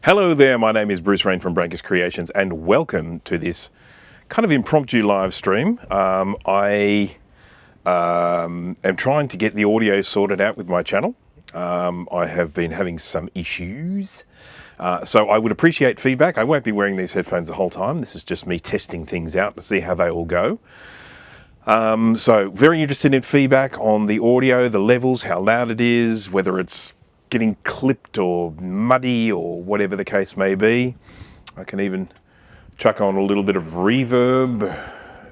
Hello there, my name is Bruce Rain from Brankus Creations and welcome to this kind of impromptu live stream. I am trying to get the audio sorted out with my channel. I have been having some issues, so I would appreciate feedback. I won't be wearing these headphones the whole time. This is just me testing things out to see how they all go. So very interested in feedback on the audio, the levels, how loud it is, whether it's getting clipped or muddy or whatever the case may be. I can even chuck on a little bit of reverb.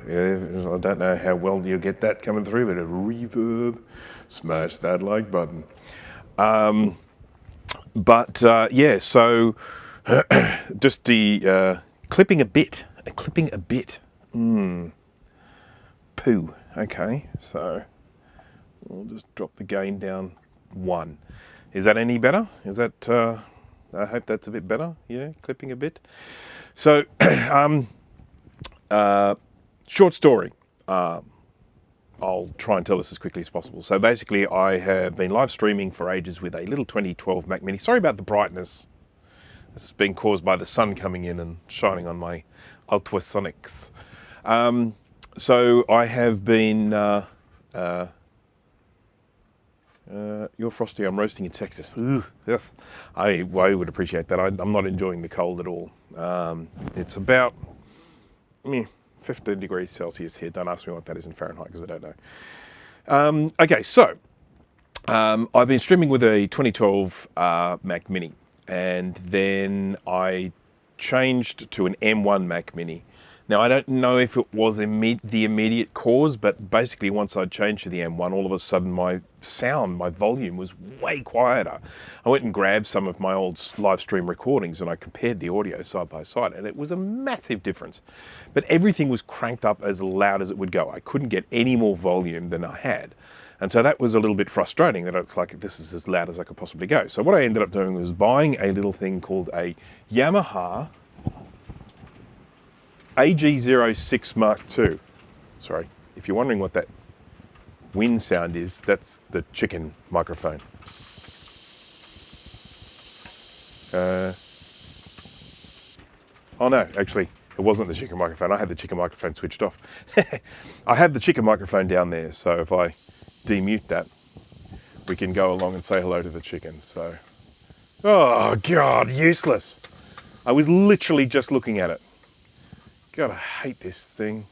Yeah, I don't know how well you get that coming through, but a reverb. Smash that like button. Yeah, so just the clipping a bit. Poo. Okay, so we'll just drop the gain down 1. Is that any better? Is that, I hope that's a bit better. Yeah, clipping a bit. So, short story. I'll try and tell this as quickly as possible. So basically I have been live streaming for ages with a little 2012 Mac Mini. Sorry about the brightness. This has been caused by the sun coming in and shining on my ultrasonics. So I have been, you're frosty, I'm roasting in Texas. Ugh, yes. I would appreciate that. I'm not enjoying the cold at all. It's about 15 degrees Celsius here. Don't ask me what that is in Fahrenheit because I don't know. Okay, so I've been streaming with a 2012 Mac Mini, and then I changed to an M1 Mac Mini. Now, I don't know if it was the immediate cause, but basically once I changed to the M1, all of a sudden my sound, my volume was way quieter. I went and grabbed some of my old live stream recordings and I compared the audio side by side, and it was a massive difference. But everything was cranked up as loud as it would go. I couldn't get any more volume than I had. And so that was a little bit frustrating, that it's like, this is as loud as I could possibly go. So what I ended up doing was buying a little thing called a Yamaha AG06 Mark II. Sorry, if you're wondering what that wind sound is, that's the chicken microphone. Oh no, actually, it wasn't the chicken microphone. I had the chicken microphone switched off. I have the chicken microphone down there, so if I demute that, we can go along and say hello to the chicken. So, oh God, useless. I was literally just looking at it. God, I hate this thing.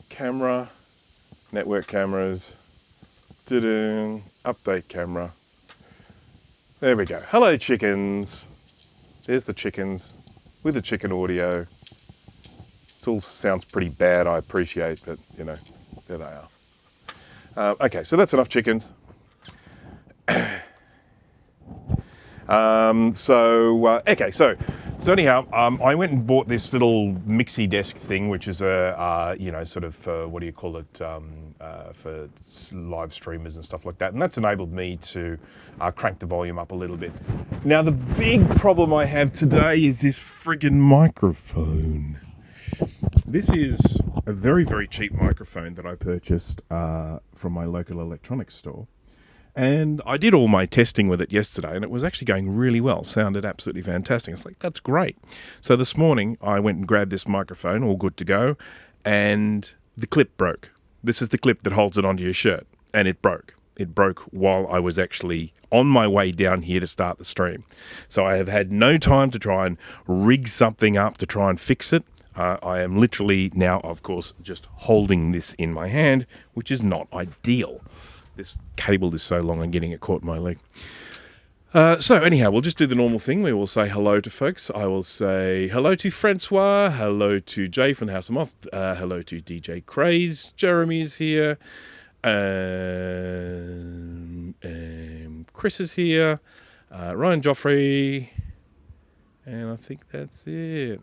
Camera, network cameras, update camera. There we go. Hello, chickens. There's the chickens with the chicken audio. It all sounds pretty bad, I appreciate, but you know, there they are. Okay, so that's enough chickens. So anyhow, I went and bought this little mixie desk thing, which is a, sort of, what do you call it, for live streamers and stuff like that. And that's enabled me to crank the volume up a little bit. Now, the big problem I have today is this friggin' microphone. This is a very, very cheap microphone that I purchased from my local electronics store. And I did all my testing with it yesterday, and it was actually going really well. Sounded absolutely fantastic. I was like, that's great. So this morning, I went and grabbed this microphone, all good to go, and the clip broke. This is the clip that holds it onto your shirt, and it broke. It broke while I was actually on my way down here to start the stream. So I have had no time to try and rig something up to try and fix it. I am literally now, of course, just holding this in my hand, which is not ideal. This cable is so long I'm getting it caught in my leg. So anyhow, we'll just do the normal thing. We will say hello to folks. I will say hello to Francois, hello to Jay from the House of Moth, hello to DJ Craze, Jeremy's here, Chris is here, Ryan Joffrey, and I think that's it.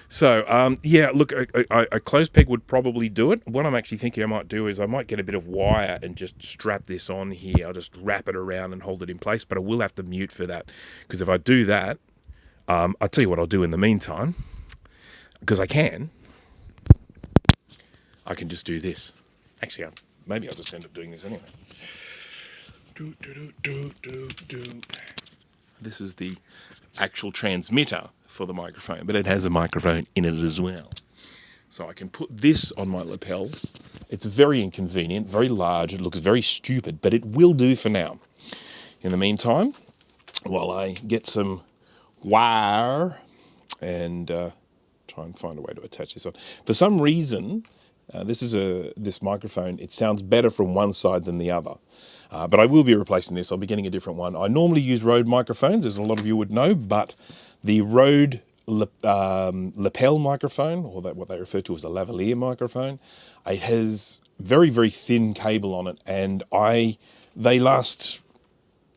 So, yeah, look, a closed peg would probably do it. What I'm actually thinking I might do is I might get a bit of wire and just strap this on here. I'll just wrap it around and hold it in place, but I will have to mute for that. Because if I do that, I'll tell you what I'll do in the meantime. Because I can just do this. Actually, maybe I'll just end up doing this anyway. This is the actual transmitter for the microphone, but it has a microphone in it as well. So I can put this on my lapel. It's very inconvenient, very large. It looks very stupid, but it will do for now. In the meantime, while I get some wire and try and find a way to attach this on. For some reason, this microphone, it sounds better from one side than the other. But I will be replacing this. I'll be getting a different one. I normally use Rode microphones, as a lot of you would know, but the Rode lapel microphone, or what they refer to as a lavalier microphone, it has very, very thin cable on it, and they last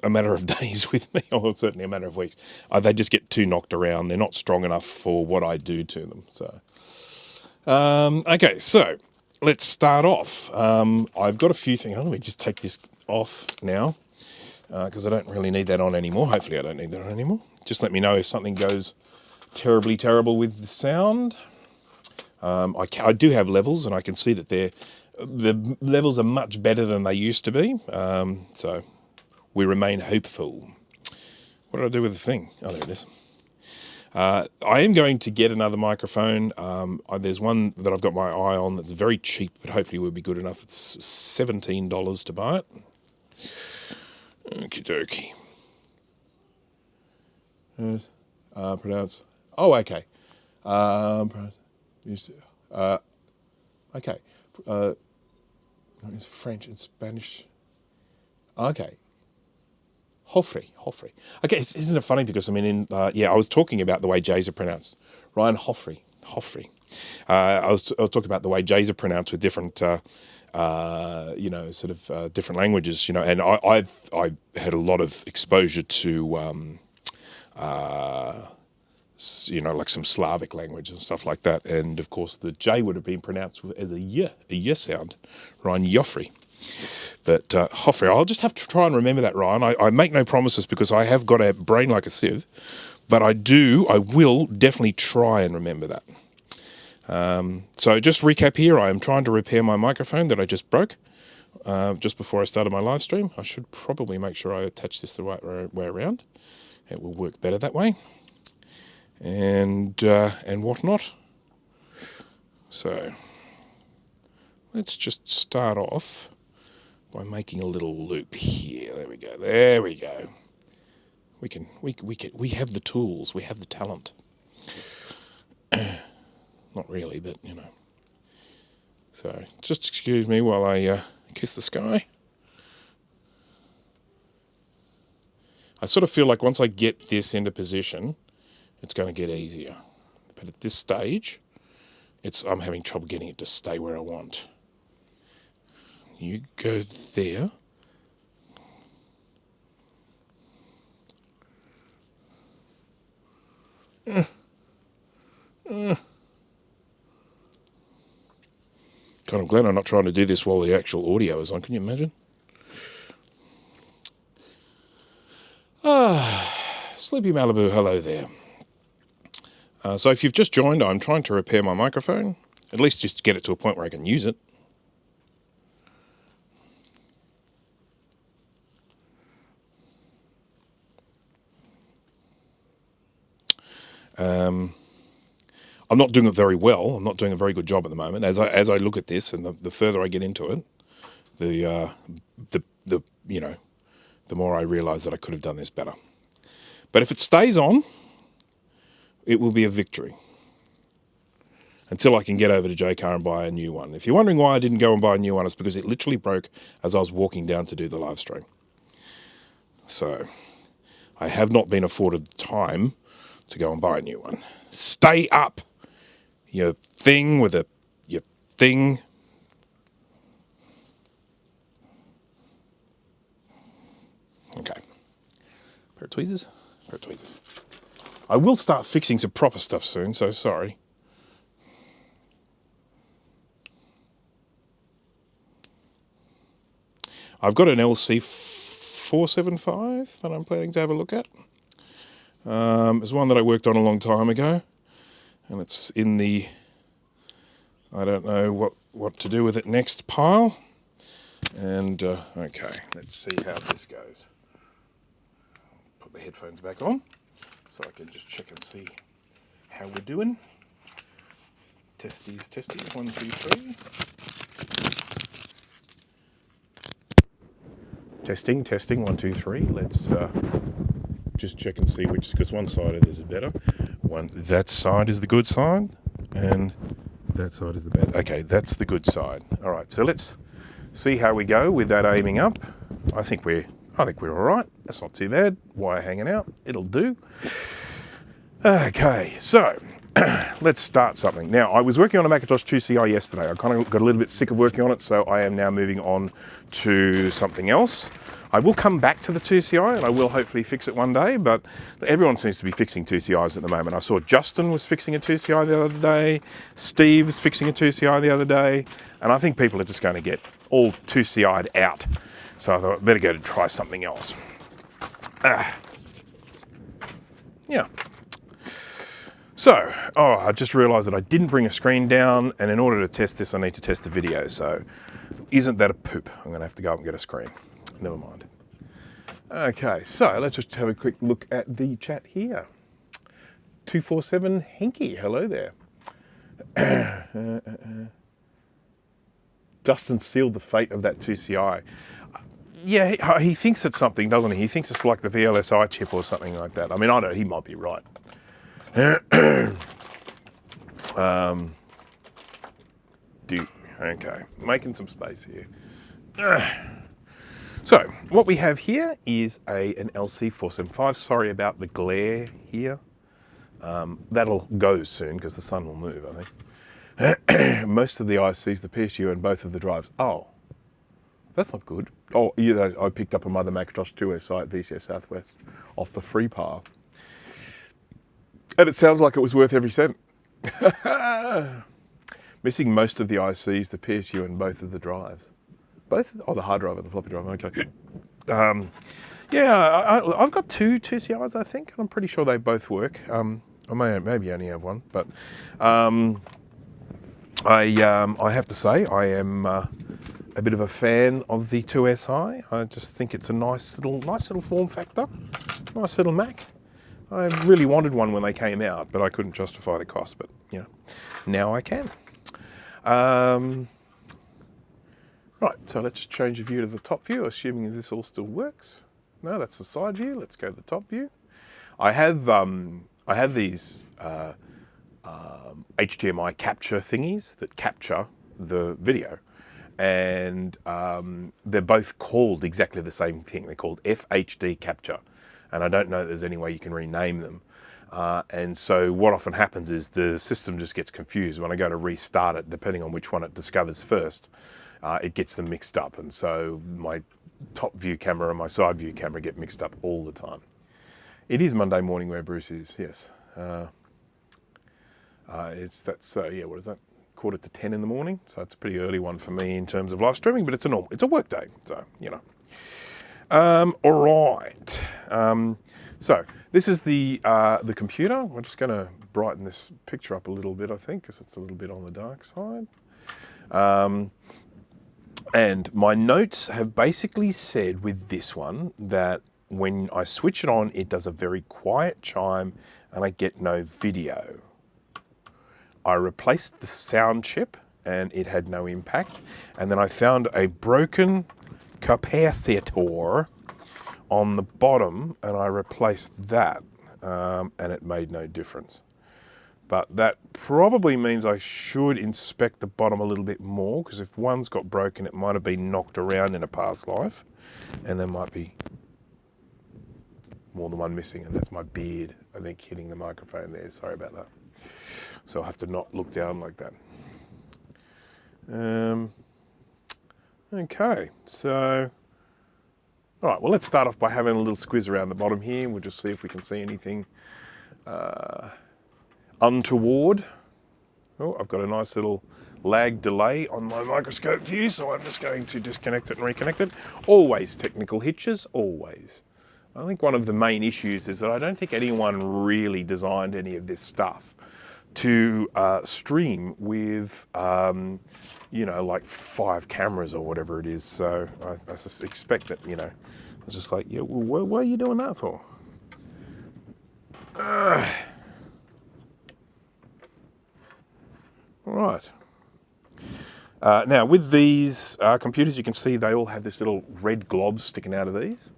a matter of days with me, or certainly a matter of weeks. They just get too knocked around. They're not strong enough for what I do to them. So, okay, so let's start off. I've got a few things. Let me just take this off now, because I don't really need that on anymore. Hopefully I don't need that on anymore. Just let me know if something goes terribly terrible with the sound. I do have levels, and I can see that the levels are much better than they used to be. So we remain hopeful. What did I do with the thing? Oh, there it is. I am going to get another microphone. There's one that I've got my eye on that's very cheap, but hopefully will be good enough. It's $17 to buy it. Okie dokie. Pronounce. Oh, okay. Okay. It's French and Spanish. Okay. Joffrey. Okay, isn't it funny? Because I mean, I was talking about the way J's are pronounced. Ryan Joffrey. I was talking about the way J's are pronounced with different, different languages. And I've had a lot of exposure to, like some Slavic language and stuff like that. And of course, the J would have been pronounced as a y sound. Ryan Joffrey. But Joffrey, I'll just have to try and remember that, Ryan. I make no promises because I have got a brain like a sieve, but I will definitely try and remember that. So just recap here, I am trying to repair my microphone that I just broke just before I started my live stream. I should probably make sure I attach this the right way around. It will work better that way. And whatnot. So let's just start off by making a little loop here. There we go. We have the tools. We have the talent. Not really, but So just excuse me while I kiss the sky. I sort of feel like once I get this into position, it's going to get easier. But at this stage, I'm having trouble getting it to stay where I want. You go there. God, I'm glad I'm not trying to do this while the actual audio is on. Can you imagine? Sleepy Malibu, hello there. So if you've just joined, I'm trying to repair my microphone, at least just to get it to a point where I can use it. I'm not doing it very well. I'm not doing a very good job at the moment. As I look at this, and the further I get into it, the more I realise that I could have done this better. But if it stays on, it will be a victory. Until I can get over to JCar and buy a new one. If you're wondering why I didn't go and buy a new one, it's because it literally broke as I was walking down to do the live stream. So I have not been afforded the time to go and buy a new one. Stay up. Your thing with your thing. Okay. Pair of tweezers. I will start fixing some proper stuff soon, so sorry. I've got an LC 475 that I'm planning to have a look at. It's one that I worked on a long time ago, and it's in the I don't know what to do with it next pile. And okay, let's see how this goes. Put the headphones back on so I can just check and see how we're doing. Testies, 1, 2, 3. Testing, 1, 2, 3. Let's just check and see which, because one side of this is better. That side is the good side, and that side is the bad. Okay, that's the good side. All right, so let's see how we go with that aiming up. I think we're all right. That's not too bad. Wire hanging out, it'll do. Okay, so let's start something. Now, I was working on a Macintosh 2CI yesterday. I kind of got a little bit sick of working on it, so I am now moving on to something else. I will come back to the 2CI and I will hopefully fix it one day, but everyone seems to be fixing 2CIs at the moment. I saw Justin was fixing a 2CI the other day, Steve was fixing a 2CI the other day, and I think people are just going to get all 2CI'd out. So I thought I'd better go to try something else. Yeah. So, I just realised that I didn't bring a screen down, and in order to test this, I need to test the video. So, isn't that a poop? I'm going to have to go up and get a screen. Never mind. Okay, so let's just have a quick look at the chat here. 247 Henky, hello there. Dustin sealed the fate of that 2CI. Yeah, he thinks it's something, doesn't he? He thinks it's like the VLSI chip or something like that. I mean, I don't know, he might be right. Okay, making some space here. So, what we have here is an LC475. Sorry about the glare here. That'll go soon because the sun will move, I think. Most of the ICs, the PSU and both of the drives. Oh, that's not good. Oh, yeah, I picked up a Mother Macintosh 2SI at VCS Southwest off the free pile. And it sounds like it was worth every cent. Missing most of the ICs, the PSU and both of the drives. Both? Oh, the hard drive and the floppy drive, okay. Yeah, I've got two 2CIs, I think, and I'm pretty sure they both work. I maybe only have one, but I have to say I am a bit of a fan of the 2SI. I just think it's a nice little form factor, nice little Mac. I really wanted one when they came out, but I couldn't justify the cost. But you know, now I can. Right, so let's just change the view to the top view, assuming this all still works. No, that's the side view. Let's go to the top view. I have these HDMI capture thingies that capture the video, and they're both called exactly the same thing. They're called FHD capture, and I don't know if there's any way you can rename them. And so what often happens is the system just gets confused when I go to restart it, depending on which one it discovers first. It gets them mixed up, and so my top view camera and my side view camera get mixed up all the time. It is Monday morning where Bruce is, yes. Yeah, what is that? 9:45 in the morning. So it's a pretty early one for me in terms of live streaming, but it's a work day, so you know. All right. So this is the computer. We're just going to brighten this picture up a little bit, I think, because it's a little bit on the dark side. And my notes have basically said with this one that when I switch it on, it does a very quiet chime and I get no video. I replaced the sound chip and it had no impact. And then I found a broken capacitor on the bottom and I replaced that and it made no difference. But that probably means I should inspect the bottom a little bit more, because if one's got broken, it might have been knocked around in a past life, and there might be more than one missing, and that's my beard, I think, hitting the microphone there. Sorry about that. So I'll have to not look down like that. Okay, so, all right, well, let's start off by having a little squiz around the bottom here. We'll just see if we can see anything untoward. Oh, I've got a nice little lag delay on my microscope view, so I'm just going to disconnect it and reconnect it. Always technical hitches, always. I think one of the main issues is that I don't think anyone really designed any of this stuff to stream with, you know, like 5 cameras or whatever it is. So I just expect that, you know, it's just like, yeah, well, what are you doing that for? All right. Now with these computers, you can see they all have this little red glob sticking out of these.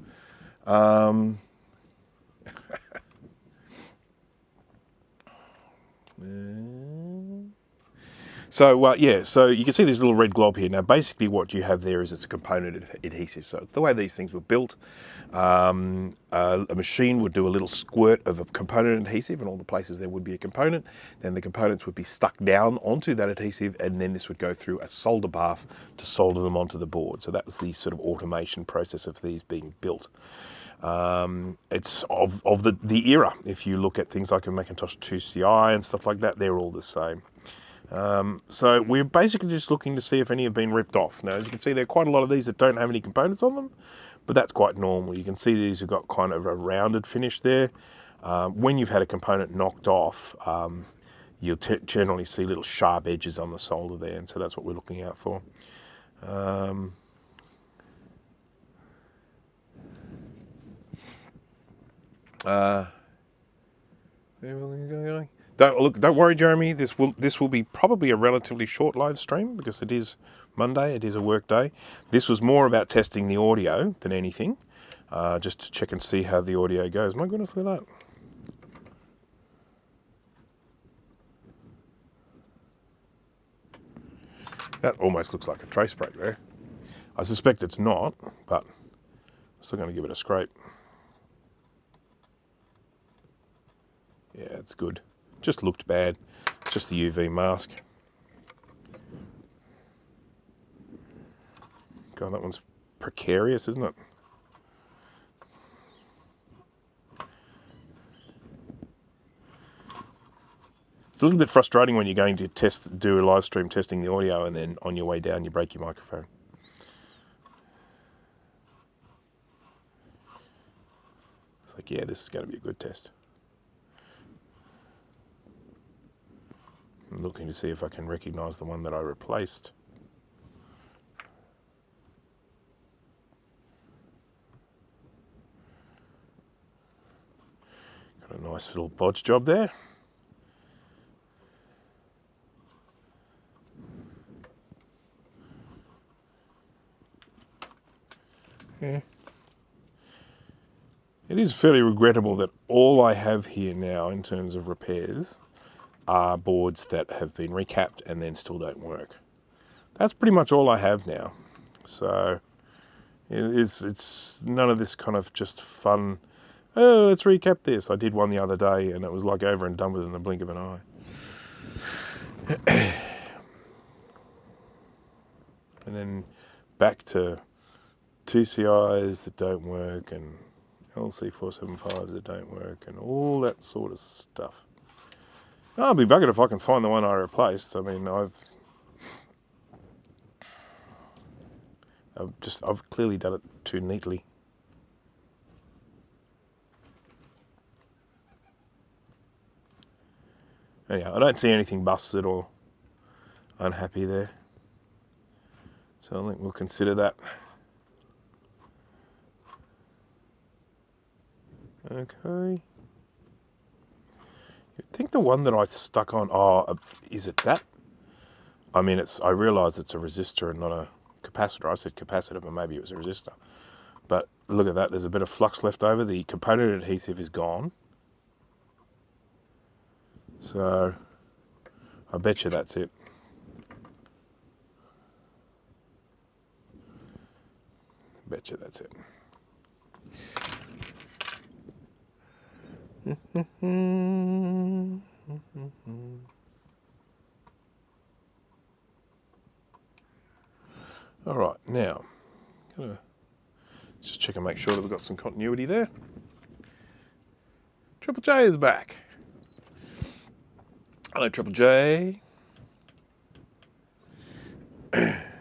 So yeah, so you can see this little red glob here. Now basically what you have there is it's a component adhesive. So it's the way these things were built. A machine would do a little squirt of a component adhesive, and all the places there would be a component. Then the components would be stuck down onto that adhesive, and then this would go through a solder bath to solder them onto the board. So that was the sort of automation process of these being built. It's of the era. If you look at things like a Macintosh 2CI and stuff like that, they're all the same. So we're basically just looking to see if any have been ripped off. Now, as you can see, there are quite a lot of these that don't have any components on them, but that's quite normal. You can see these have got kind of a rounded finish there. When you've had a component knocked off, you'll generally see little sharp edges on the solder there, and so that's what we're looking out for. Don't worry, Jeremy. This will be probably a relatively short live stream because it is Monday. It is a work day. This was more about testing the audio than anything, just to check and see how the audio goes. My goodness, look at that. That almost looks like a trace break there. I suspect it's not, but I'm still going to give it a scrape. Yeah, it's good. Just looked bad. It's just the UV mask. God, that one's precarious, isn't it? It's a little bit frustrating when you're going to do a live stream testing the audio, and then on your way down you break your microphone. It's like, yeah, this is going to be a good test. I'm looking to see if I can recognise the one that I replaced. Got a nice little bodge job there. Yeah. It is fairly regrettable that all I have here now in terms of repairs are boards that have been recapped and then still don't work. That's pretty much all I have now. So it's none of this kind of just fun, oh, let's recap this. I did one the other day and it was like over and done with in the blink of an eye. And then back to 2CIs that don't work and LC475s that don't work and all that sort of stuff. I'll be buggered if I can find the one I replaced. I mean, I've clearly done it too neatly. Anyhow, I don't see anything busted or unhappy there. So I think we'll consider that. Okay. I think the one that I stuck on, is it that? I mean, I realise it's a resistor and not a capacitor. I said capacitor, but maybe it was a resistor. But look at that, there's a bit of flux left over. The component adhesive is gone. So, I bet you that's it. Bet you that's it. All right, now, just check and make sure that we've got some continuity there. Triple J is back. Hello, Triple J.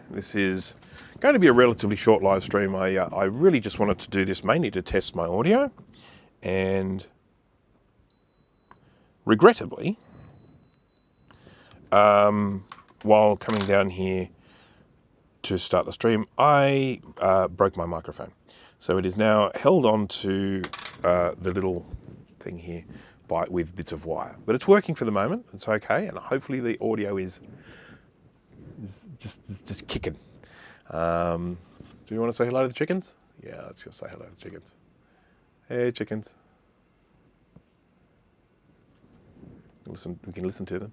This is going to be a relatively short live stream. I really just wanted to do this mainly to test my audio, and regrettably, while coming down here to start the stream, I broke my microphone. So it is now held on to the little thing here with bits of wire. But it's working for the moment. It's okay, and hopefully the audio is just kicking. Do you want to say hello to the chickens? Yeah, let's go say hello to the chickens. Hey, chickens. We can listen to them.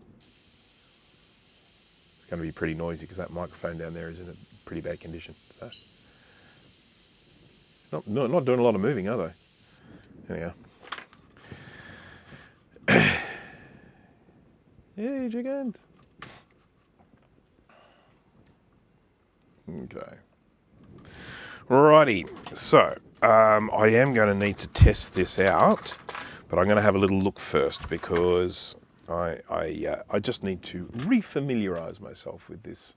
It's going to be pretty noisy because that microphone down there is in a pretty bad condition. So, not doing a lot of moving, are they? Anyhow. Hey, chickens. Okay. Righty. So, I am going to need to test this out, but I'm going to have a little look first because I just need to refamiliarise myself with this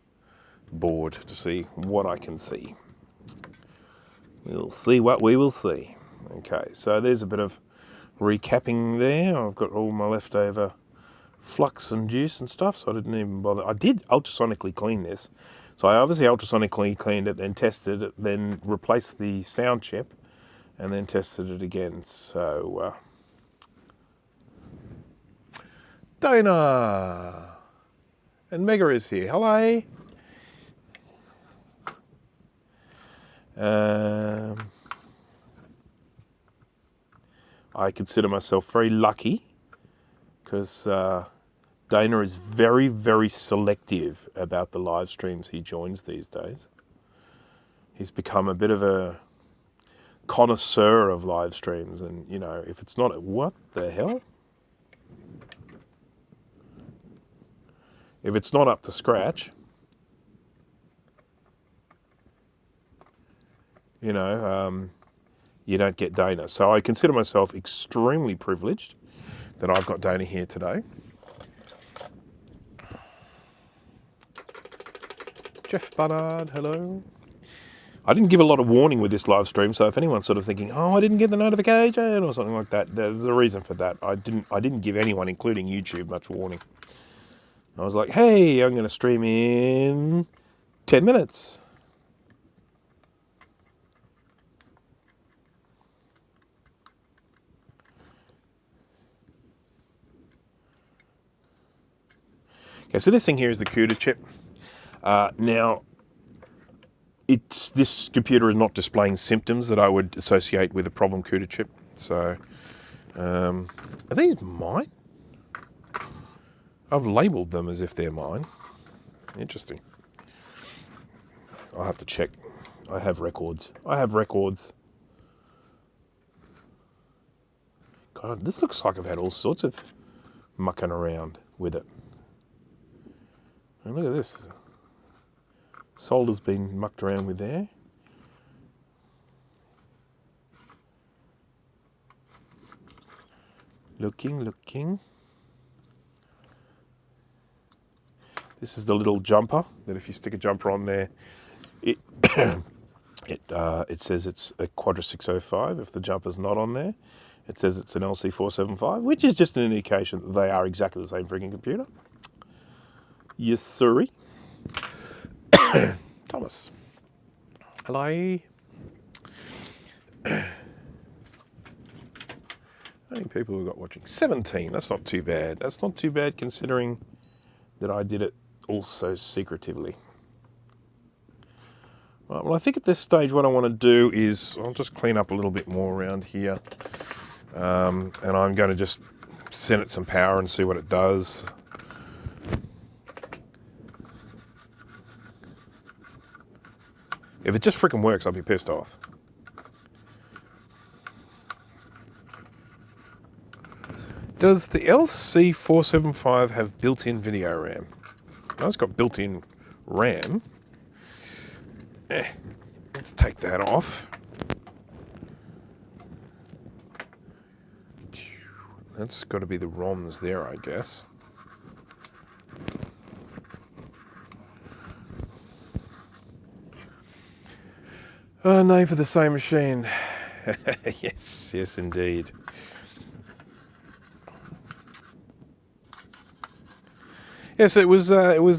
board to see what I can see. We'll see what we will see. Okay, so there's a bit of recapping there. I've got all my leftover flux and juice and stuff, so I didn't even bother. I did ultrasonically clean this. So I obviously ultrasonically cleaned it, then tested it, then replaced the sound chip, and then tested it again. So, Dana and Mega is here. Hello. I consider myself very lucky because Dana is very, very selective about the live streams he joins these days. He's become a bit of a connoisseur of live streams, and you know, if it's not, what the hell? If it's not up to scratch, you know, you don't get Dana. So I consider myself extremely privileged that I've got Dana here today. Jeff Bunnard, hello. I didn't give a lot of warning with this live stream, so if anyone's sort of thinking, oh, I didn't get the notification or something like that, there's a reason for that. I didn't give anyone, including YouTube, much warning. I was like, hey, I'm going to stream in 10 minutes. Okay, so this thing here is the CUDA chip. Now, this computer is not displaying symptoms that I would associate with a problem CUDA chip. So, are these mine? I've labelled them as if they're mine. Interesting. I'll have to check. I have records. God, this looks like I've had all sorts of mucking around with it. And look at this. Solder's been mucked around with there. Looking. This is the little jumper that if you stick a jumper on there, it says it's a Quadra 605. If the jumper's not on there, it says it's an LC475, which is just an indication that they are exactly the same freaking computer. Yes, sirree. Thomas. Hello. How many people have got watching? 17. That's not too bad. That's not too bad considering that I did it also secretively. Right, well, I think at this stage what I want to do is I'll just clean up a little bit more around here. And I'm going to just send it some power and see what it does. If it just freaking works, I'll be pissed off. Does the LC475 have built-in video RAM? No, it's got built-in RAM. Let's take that off. That's got to be the ROMs there, I guess. Name for the same machine. Yes, indeed. Yes, it was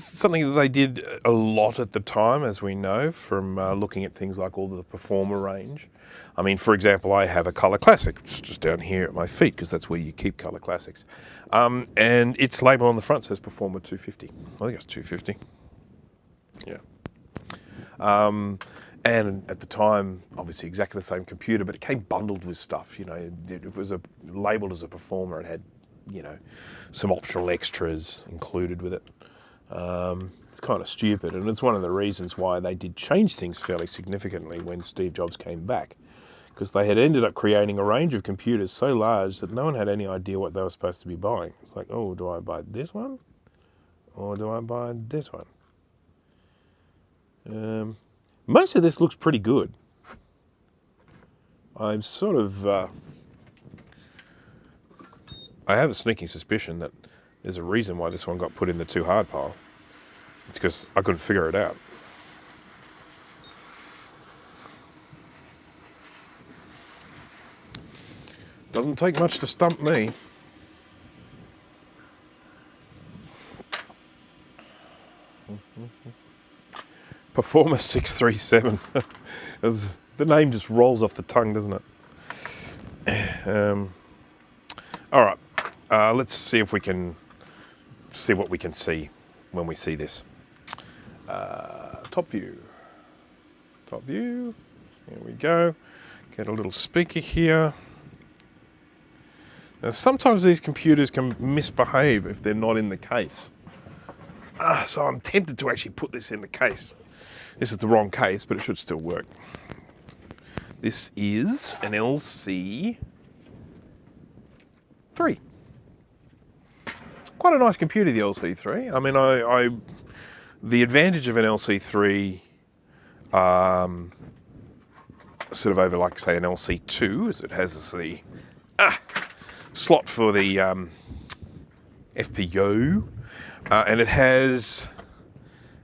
something that they did a lot at the time, as we know from looking at things like all the Performer range. I mean, for example, I have a Colour Classic, which is just down here at my feet, because that's where you keep Colour Classics. And its label on the front says Performer 250. I think it's 250. Yeah. And at the time, obviously exactly the same computer, but it came bundled with stuff. You know, it was labeled as a Performer. It had, you know, some optional extras included with it. It's kind of stupid, and it's one of the reasons why they did change things fairly significantly when Steve Jobs came back, because they had ended up creating a range of computers so large that no one had any idea what they were supposed to be buying. It's like, oh, do I buy this one? Or do I buy this one? Most of this looks pretty good. I'm sort of... I have a sneaking suspicion that there's a reason why this one got put in the too hard pile. It's because I couldn't figure it out. Doesn't take much to stump me. Performer 637. The name just rolls off the tongue, doesn't it? All right, let's see if we can see what we can see when we see this. Top view. Top view. Here we go. Get a little speaker here. Now, sometimes these computers can misbehave if they're not in the case. So I'm tempted to actually put this in the case. This is the wrong case, but it should still work. This is an LC3. Quite a nice computer, the LC3. I mean, the advantage of an LC3 sort of over, like, say, an LC2 is it has the slot for the FPU, and it has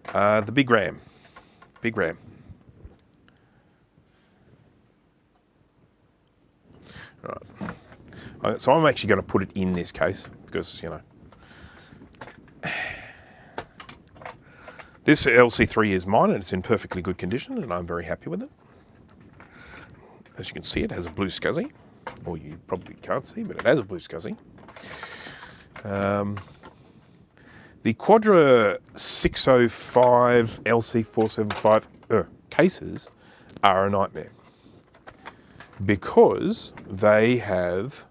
the big RAM. Big RAM. Right. So I'm actually going to put it in this case because, you know, this LC3 is mine and it's in perfectly good condition and I'm very happy with it. As you can see, it has a blue SCSI, or you probably can't see, but it has a blue SCSI. The Quadra 605 LC475 cases are a nightmare because they have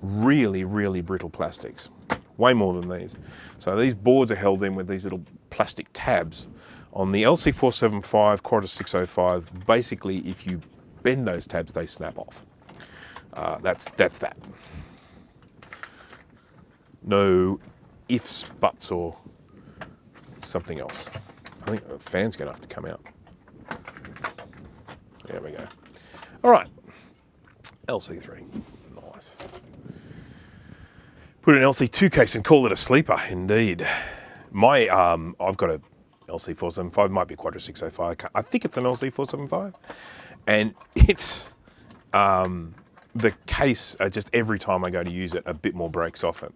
really, really brittle plastics, way more than these. So these boards are held in with these little plastic tabs. On the LC475 Quadra 605, basically if you bend those tabs, they snap off. That's that. No ifs, buts, or something else. I think the fan's going to have to come out. There we go. All right, LC3, nice. Put an LC2 case and call it a sleeper, indeed. I've got a LC475, might be Quadra 605. I think it's an LC475, and it's the case. Just every time I go to use it, a bit more breaks off it.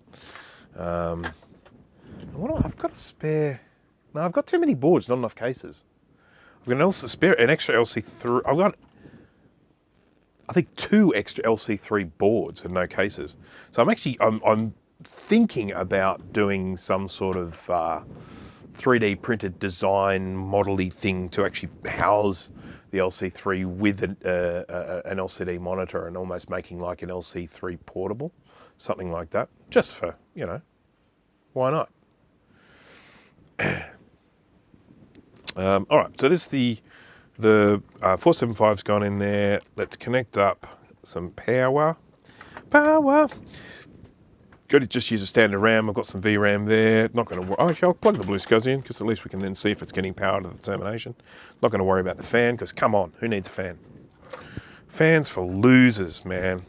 I've got a spare. No, I've got too many boards, not enough cases. I've got an extra LC3. I've got, I think, 2 extra LC3 boards and no cases. So I'm thinking about doing some sort of 3D printed design model-y thing to actually house the LC3 with an LCD monitor and almost making like an LC3 portable, something like that, just for, you know, why not? All right, so this is the 475's gone in there. Let's connect up some power. Got to just use a standard RAM. I've got some VRAM there. Not going to worry. Actually, I'll plug the blue SCSI in because at least we can then see if it's getting power to the termination. Not going to worry about the fan because, come on, who needs a fan? Fans for losers, man.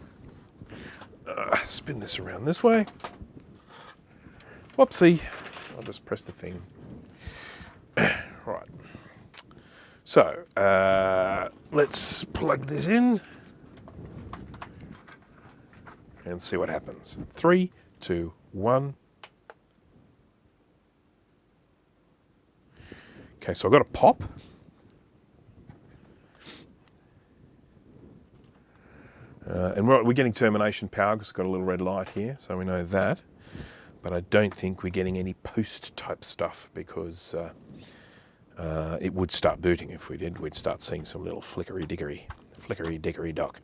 Spin this around this way. Whoopsie. I'll just press the thing. Right. So, let's plug this in and see what happens. 3, 2, 1. Okay, so I've got a pop. And we're getting termination power because it's got a little red light here, so we know that. But I don't think we're getting any post type stuff because it would start booting. If we did, we'd start seeing some little flickery dickory dock.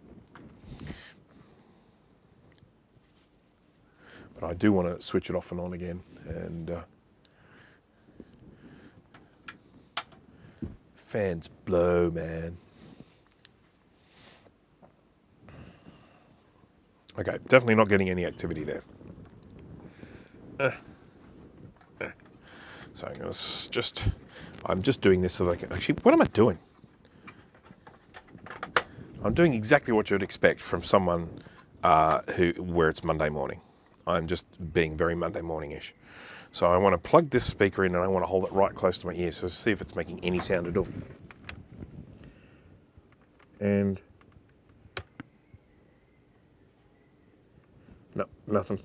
But I do want to switch it off and on again, and fans blow, man. Okay, definitely not getting any activity there. So I'm just doing this so that I can, actually, what am I doing? I'm doing exactly what you'd expect from someone where it's Monday morning. I'm just being very Monday morning-ish. So I want to plug this speaker in and I want to hold it right close to my ear so see if it's making any sound at all. And no, nothing.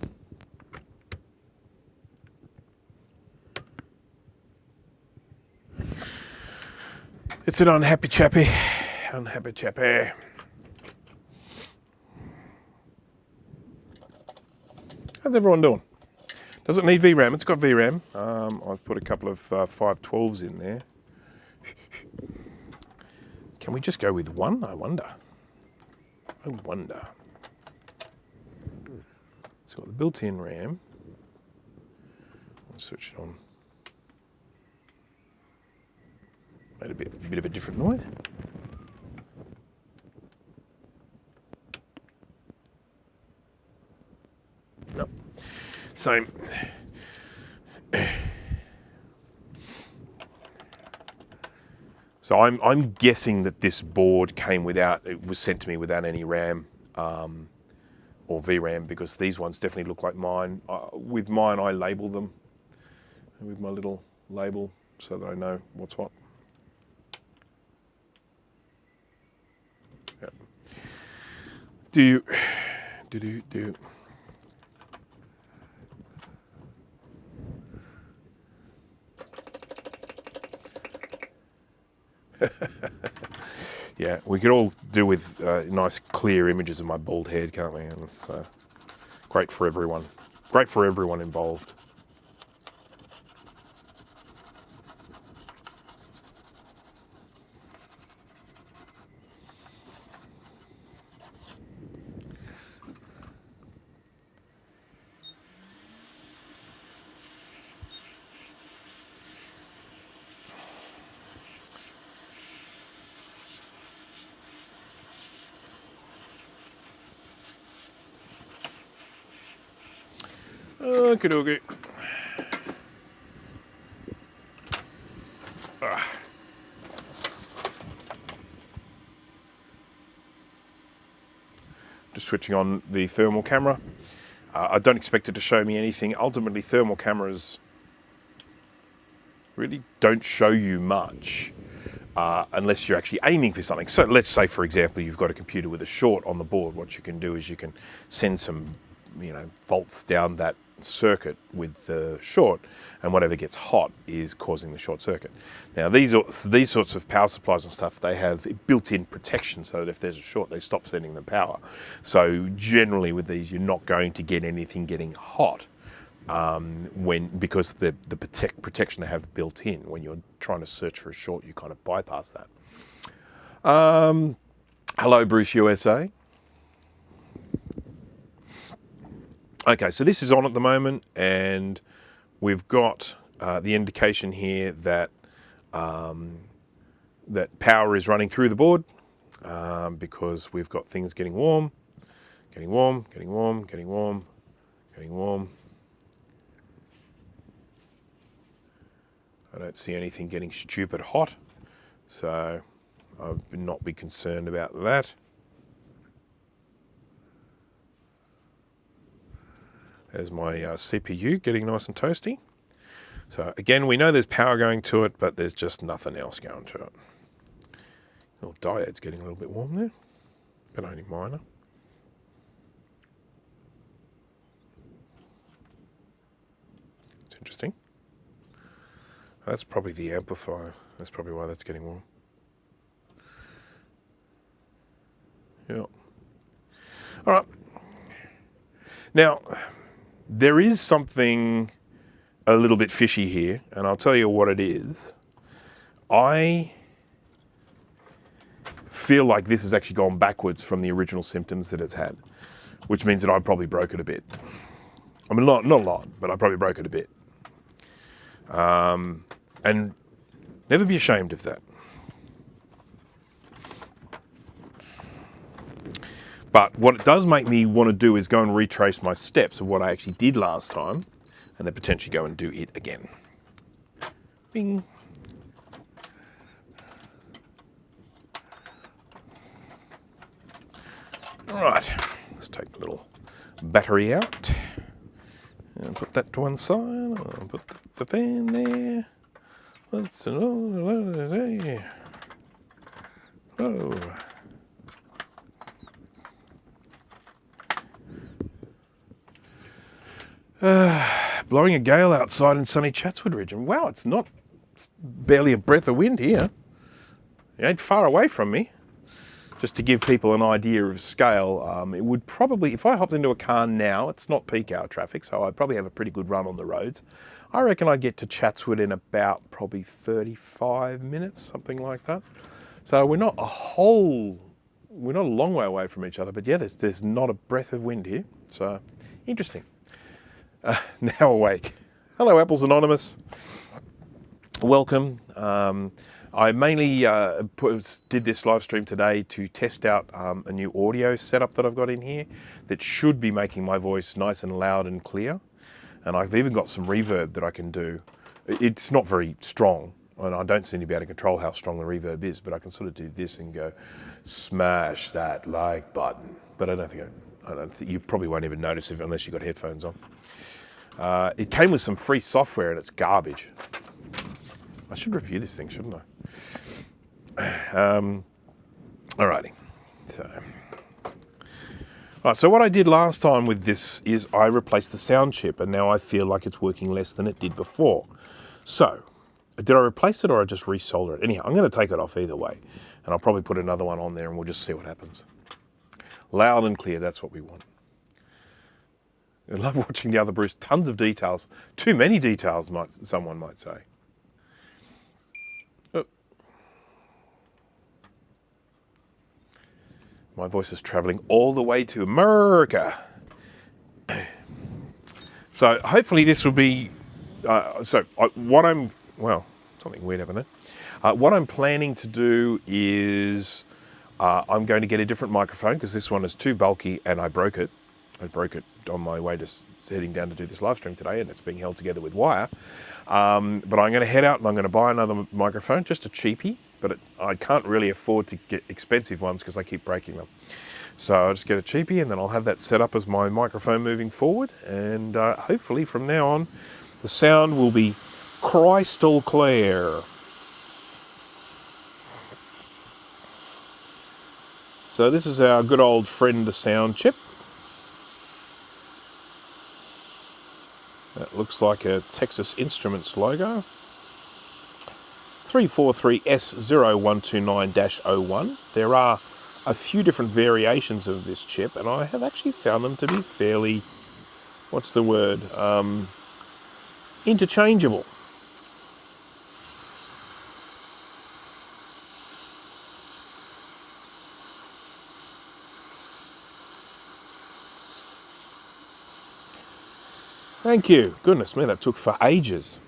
It's an unhappy chappy. Unhappy chappy. How's everyone doing? Does it need VRAM? It's got VRAM. I've put a couple of 512s in there. Can we just go with one? I wonder. I wonder. It's got the built-in RAM. I'll switch it on. Made a bit of a different noise. No. Same. So I'm guessing that this board it was sent to me without any RAM or VRAM, because these ones definitely look like mine. With mine, I label them with my little label so that I know what's what. Yep. Do. Yeah, we could all do with nice clear images of my bald head, can't we? And it's great for everyone. Great for everyone involved. Okie dokie. Just switching on the thermal camera. I don't expect it to show me anything. Ultimately, thermal cameras really don't show you much unless you're actually aiming for something. So let's say, for example, you've got a computer with a short on the board. What you can do is you can send some, volts down that circuit with the short, and whatever gets hot is causing the short circuit. Now these sorts of power supplies and stuff, they have built-in protection so that if there's a short, they stop sending the power. So generally with these, you're not going to get anything getting hot because the protection they have built in. When you're trying to search for a short, you kind of bypass that. Hello, Bruce USA. Okay, so this is on at the moment, and we've got the indication here that that power is running through the board because we've got things getting warm, getting warm, getting warm, getting warm, getting warm. I don't see anything getting stupid hot, so I would not be concerned about that. There's my CPU getting nice and toasty. So again, we know there's power going to it, but there's just nothing else going to it. Little diode's getting a little bit warm there, but only minor. It's interesting. That's probably the amplifier. That's probably why that's getting warm. Yeah. All right. Now, there is something a little bit fishy here, and I'll tell you what it is. I feel like this has actually gone backwards from the original symptoms that it's had, which means that I probably broke it a bit. I mean, not a lot, but I probably broke it a bit. And never be ashamed of that. But what it does make me want to do is go and retrace my steps of what I actually did last time, and then potentially go and do it again. Bing. All right, let's take the little battery out and put that to one side. I'll put the fan there. Let's oh. Blowing a gale outside in sunny Chatswood Ridge, and wow, it's barely a breath of wind here. It ain't far away from me. Just to give people an idea of scale, it would probably, if I hopped into a car now, it's not peak hour traffic, so I'd probably have a pretty good run on the roads. I reckon I'd get to Chatswood in about probably 35 minutes, something like that. So we're not a long way away from each other, but yeah, there's not a breath of wind here. So interesting. Now awake. Hello, Apples Anonymous. Welcome. I mainly did this live stream today to test out a new audio setup that I've got in here that should be making my voice nice and loud and clear. And I've even got some reverb that I can do. It's not very strong, and I don't seem to be able to control how strong the reverb is, but I can sort of do this and go, smash that like button. But I don't think you probably won't even notice it unless you've got headphones on. It came with some free software and it's garbage. I should review this thing, shouldn't I? Alrighty. So what I did last time with this is I replaced the sound chip, and now I feel like it's working less than it did before. So, did I replace it or I just resolder it? Anyhow, I'm going to take it off either way, and I'll probably put another one on there and we'll just see what happens. Loud and clear, that's what we want. I love watching the other Bruce. Tons of details. Too many details, someone might say. Oh. My voice is travelling all the way to America. So hopefully this will be... something weird happened there. What I'm planning to do is I'm going to get a different microphone because this one is too bulky and I broke it. I broke it on my way to heading down to do this live stream today, and it's being held together with wire. But I'm going to head out and I'm going to buy another microphone, just a cheapie, but I can't really afford to get expensive ones because I keep breaking them. So I'll just get a cheapie and then I'll have that set up as my microphone moving forward, and hopefully from now on the sound will be crystal clear. So this is our good old friend, the sound chip. That looks like a Texas Instruments logo. 343S0129-01. There are a few different variations of this chip, and I have actually found them to be fairly, interchangeable. Thank you. Goodness me, that took for ages.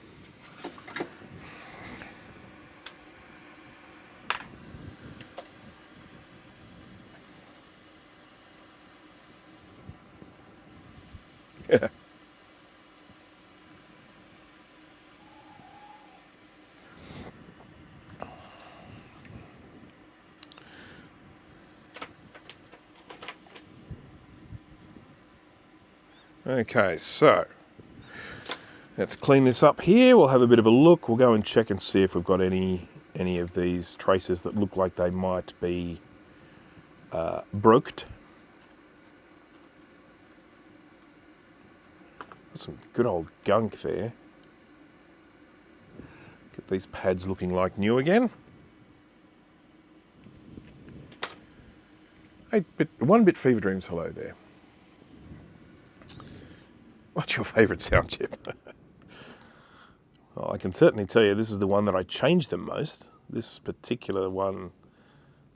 Okay, so let's clean this up here. We'll have a bit of a look. We'll go and check and see if we've got any of these traces that look like they might be broked. Some good old gunk there. Get get these pads looking like new again. One bit fever dreams, hello there. What's your favourite sound chip? Well, I can certainly tell you this is the one that I changed the most. This particular one,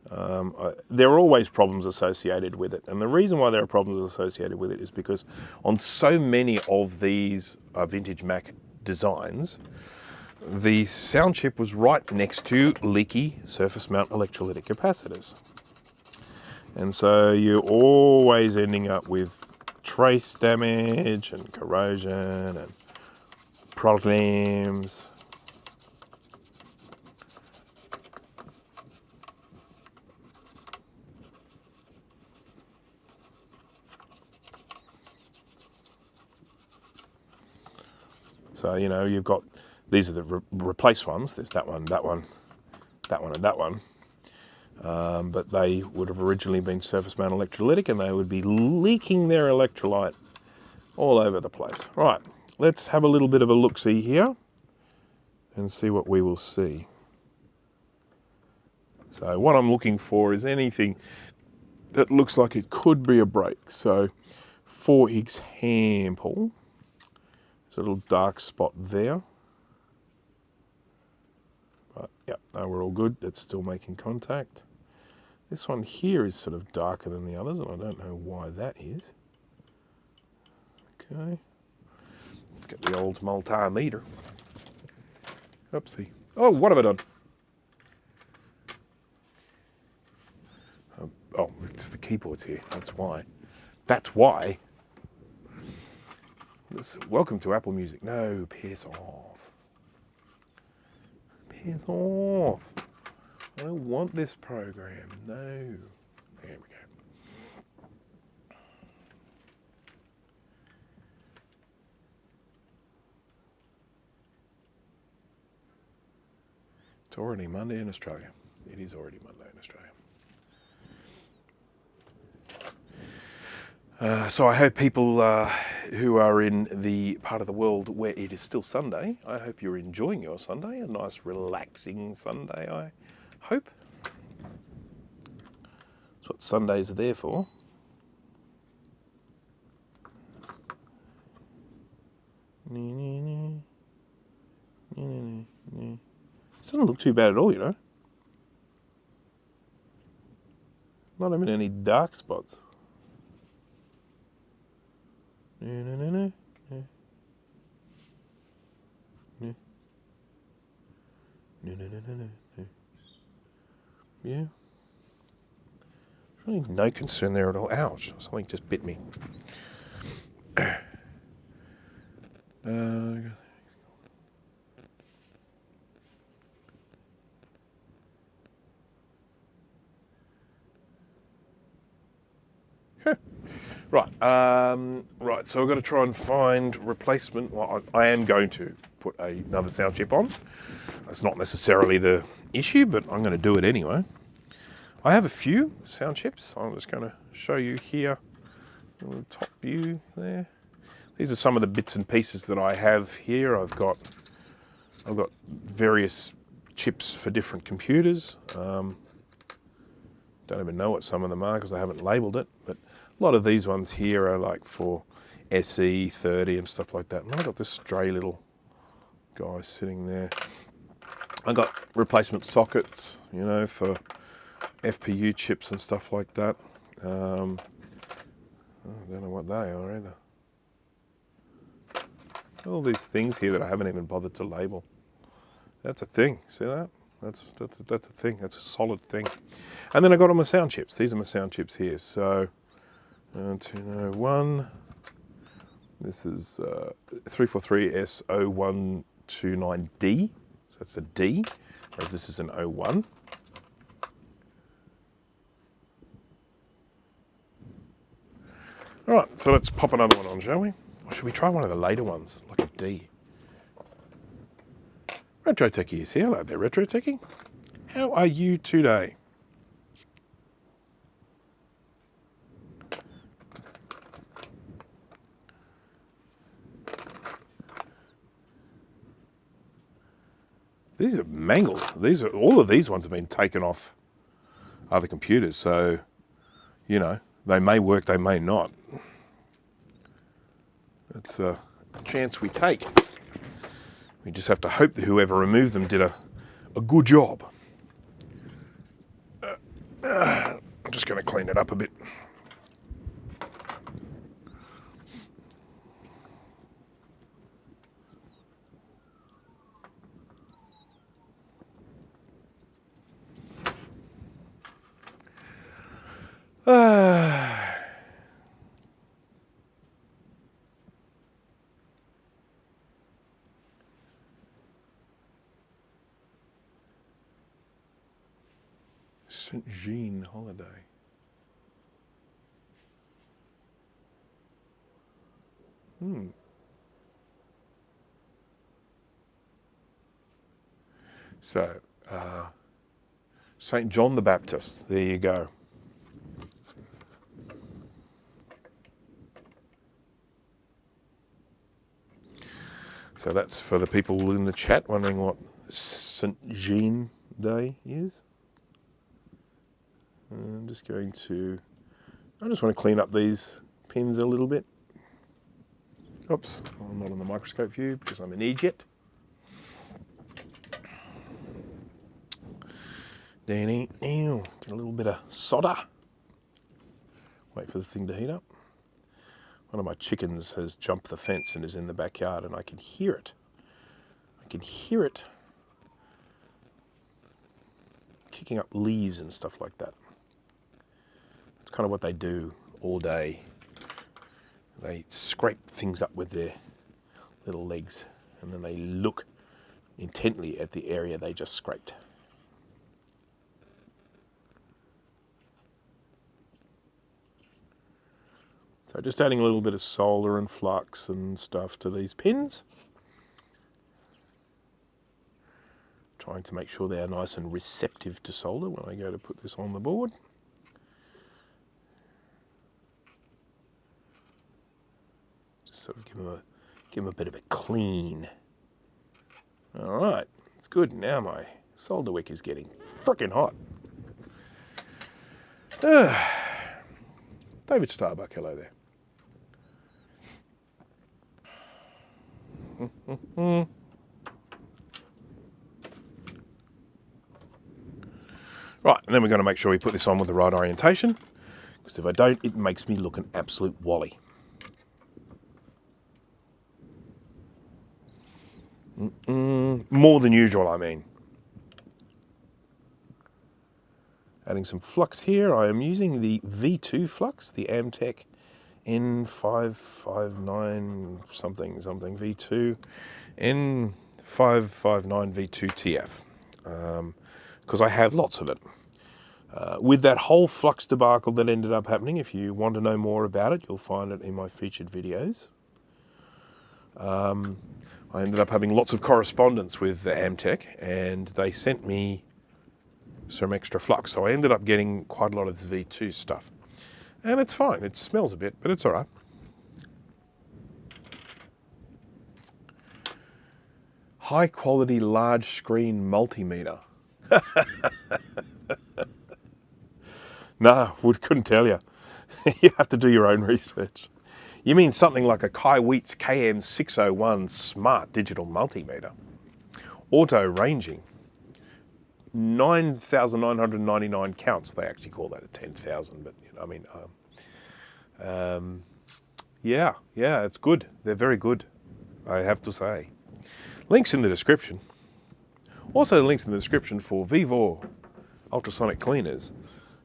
there are always problems associated with it. And the reason why there are problems associated with it is because on so many of these vintage Mac designs, the sound chip was right next to leaky surface mount electrolytic capacitors. And so you're always ending up with trace damage and corrosion and problems. So, you know, you've got, these are the replaced ones. There's that one, that one, that one, and that one. But they would have originally been surface mount electrolytic and they would be leaking their electrolyte all over the place. Right, let's have a little bit of a look-see here and see what we will see. So what I'm looking for is anything that looks like it could be a break. So for example, there's a little dark spot there. But yeah, no, we're all good. That's still making contact. This one here is sort of darker than the others, and I don't know why that is. Okay. Let's get the old multimeter. Oopsie. Oh, what have I done? Oh, it's the keyboards here. That's why. That's why. Welcome to Apple Music. No, piss off. Piss off. I don't want this program. No. There we go. It's already Monday in Australia. It is already Monday in Australia. So I hope people who are in the part of the world where it is still Sunday, I hope you're enjoying your Sunday, a nice relaxing Sunday, I hope. That's what Sundays are there for. This doesn't look too bad at all, you know. Not even any dark spots. Yeah. Really no concern there at all. Ouch, something just bit me. Right, so I've got to try and find replacement. Well, I am going to put another sound chip on. That's not necessarily the issue, but I'm going to do it anyway. I have a few sound chips. I'm just going to show you here on the top view there. These are some of the bits and pieces that I have here. I've got various chips for different computers. Don't even know what some of them are because I haven't labelled it, but a lot of these ones here are like for SE30 and stuff like that. And I've got this stray little guy sitting there. I got replacement sockets, you know, for FPU chips and stuff like that. I don't know what they are either. All these things here that I haven't even bothered to label. That's a thing, see that? That's a thing, that's a solid thing. And then I got all my sound chips. These are my sound chips here. So 201, this is 343S0129D, so that's a D, whereas this is an 01. All right, so let's pop another one on, shall we? Or should we try one of the later ones, like a D? Retro Techie is here. Hello there, Retro Techie. How are you today? These are mangled. All of these ones have been taken off other computers, so, you know, they may work, they may not. It's a chance we take. We just have to hope that whoever removed them did a good job. I'm just going to clean it up a bit. St. Jean holiday. So, St. John the Baptist, there you go. So that's for the people in the chat wondering what St. Jean Day is. I just want to clean up these pins a little bit. Oops, I'm not on the microscope view because I'm an idiot. Get a little bit of solder. Wait for the thing to heat up. One of my chickens has jumped the fence and is in the backyard, and I can hear it. I can hear it kicking up leaves and stuff like that. It's kind of what they do all day. They scrape things up with their little legs, and then they look intently at the area they just scraped. So just adding a little bit of solder and flux and stuff to these pins. Trying to make sure they are nice and receptive to solder when I go to put this on the board. Just sort of give them a bit of a clean. All right, it's good. Now my solder wick is getting frickin' hot. David Starbuck, hello there. Right, and then we're going to make sure we put this on with the right orientation, because if I don't, it makes me look an absolute wally. More than usual, I mean. Adding some flux here. I am using the V2 flux, the Amtech N559 something V2, N559 V2 TF, because I have lots of it. With that whole flux debacle that ended up happening, if you want to know more about it, you'll find it in my featured videos. I ended up having lots of correspondence with Amtech, and they sent me some extra flux, so I ended up getting quite a lot of this V2 stuff. And it's fine, it smells a bit, but it's all right. High quality large screen multimeter. No, couldn't tell you. You have to do your own research. You mean something like a Kai Wheats KM601 smart digital multimeter. Auto ranging. 9,999 counts. They actually call that a 10,000, but you know, I mean, yeah, it's good. They're very good, I have to say. Links in the description. Also links in the description for Vivor ultrasonic cleaners.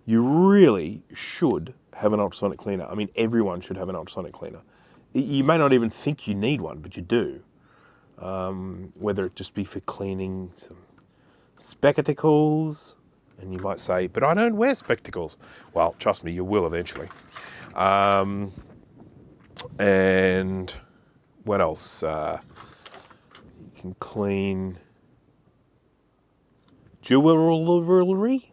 You really should have an ultrasonic cleaner. I mean, everyone should have an ultrasonic cleaner. You may not even think you need one, but you do. Whether it just be for cleaning some spectacles, and you might say, but I don't wear spectacles. Well, trust me, you will eventually. And what else? You can clean jewelry.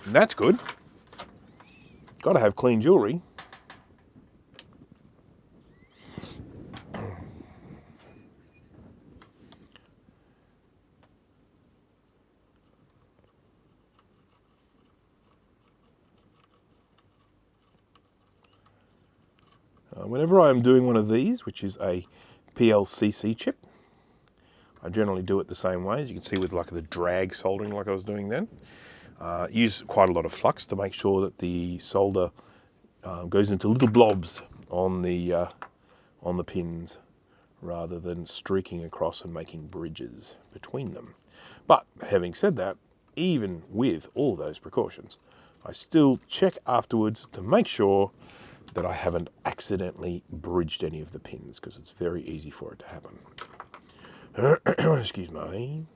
And that's good. Got to have clean jewelry. Whenever I am doing one of these, which is a PLCC chip, I generally do it the same way, as you can see with like the drag soldering like I was doing then. Use quite a lot of flux to make sure that the solder goes into little blobs on the pins rather than streaking across and making bridges between them. But having said that, even with all those precautions, I still check afterwards to make sure that I haven't accidentally bridged any of the pins, because it's very easy for it to happen. Excuse me.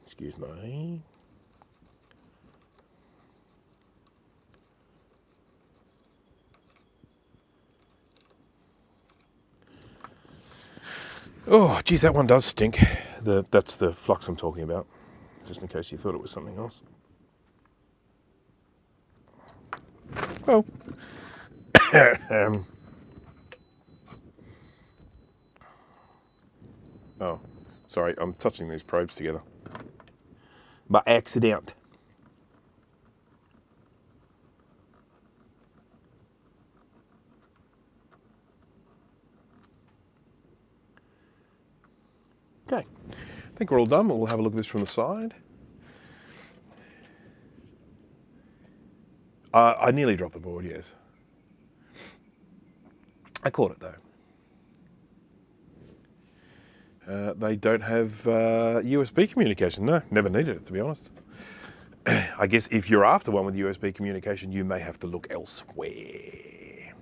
Oh, geez, that one does stink. That's the flux I'm talking about, just in case you thought it was something else. Oh. Oh, sorry, I'm touching these probes together. By accident. Okay, I think we're all done, but we'll have a look at this from the side. I nearly dropped the board, yes. I caught it though. They don't have USB communication. No, never needed it, to be honest. I guess if you're after one with USB communication, you may have to look elsewhere.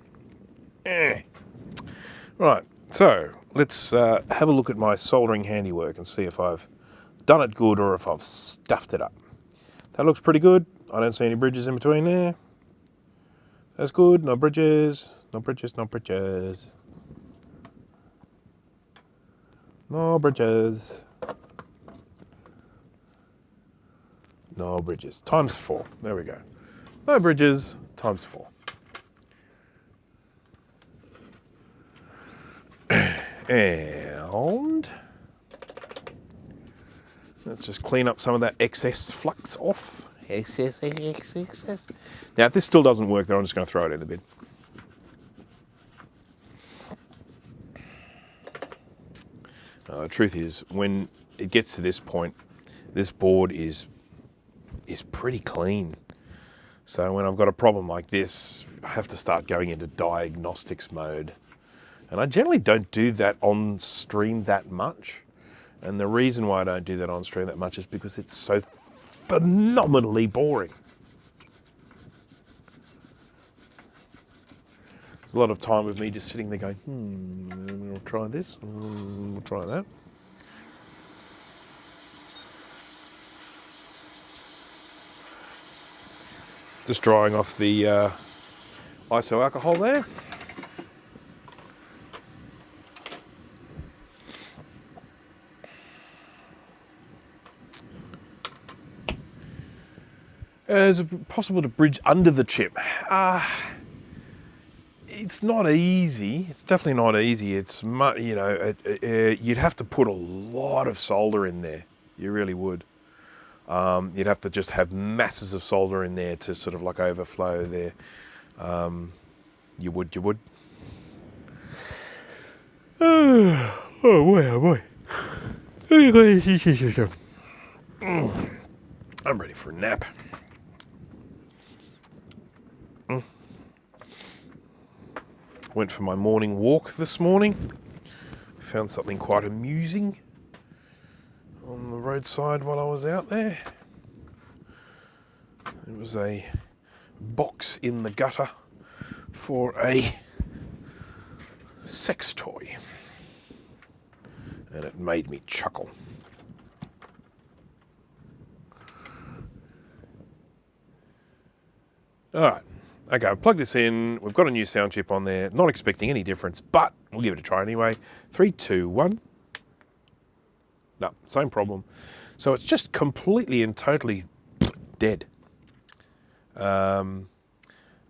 Right, so let's have a look at my soldering handiwork and see if I've done it good or if I've stuffed it up. That looks pretty good. I don't see any bridges in between there. That's good. No bridges. No bridges. No bridges. No bridges. No bridges. Times 4. There we go. No bridges. Times 4. And let's just clean up some of that excess flux off. Excess. Now, if this still doesn't work, then I'm just going to throw it in the bin. The truth is, when it gets to this point, this board is pretty clean. So when I've got a problem like this, I have to start going into diagnostics mode. And I generally don't do that on stream that much. And the reason why I don't do that on stream that much is because it's so phenomenally boring. There's a lot of time with me just sitting there going, we'll try this, we'll try that. Just drying off the iso alcohol there. Is it possible to bridge under the chip? It's not easy. It's definitely not easy. It's, you'd have to put a lot of solder in there. You really would. You'd have to just have masses of solder in there to sort of like overflow there. You would. Oh boy. I'm ready for a nap. Went for my morning walk this morning. Found something quite amusing on the roadside while I was out there. It was a box in the gutter for a sex toy. And it made me chuckle. All right. Okay, I've plugged this in. We've got a new sound chip on there. Not expecting any difference, but we'll give it a try anyway. 3, 2, 1. No, same problem. So it's just completely and totally dead. You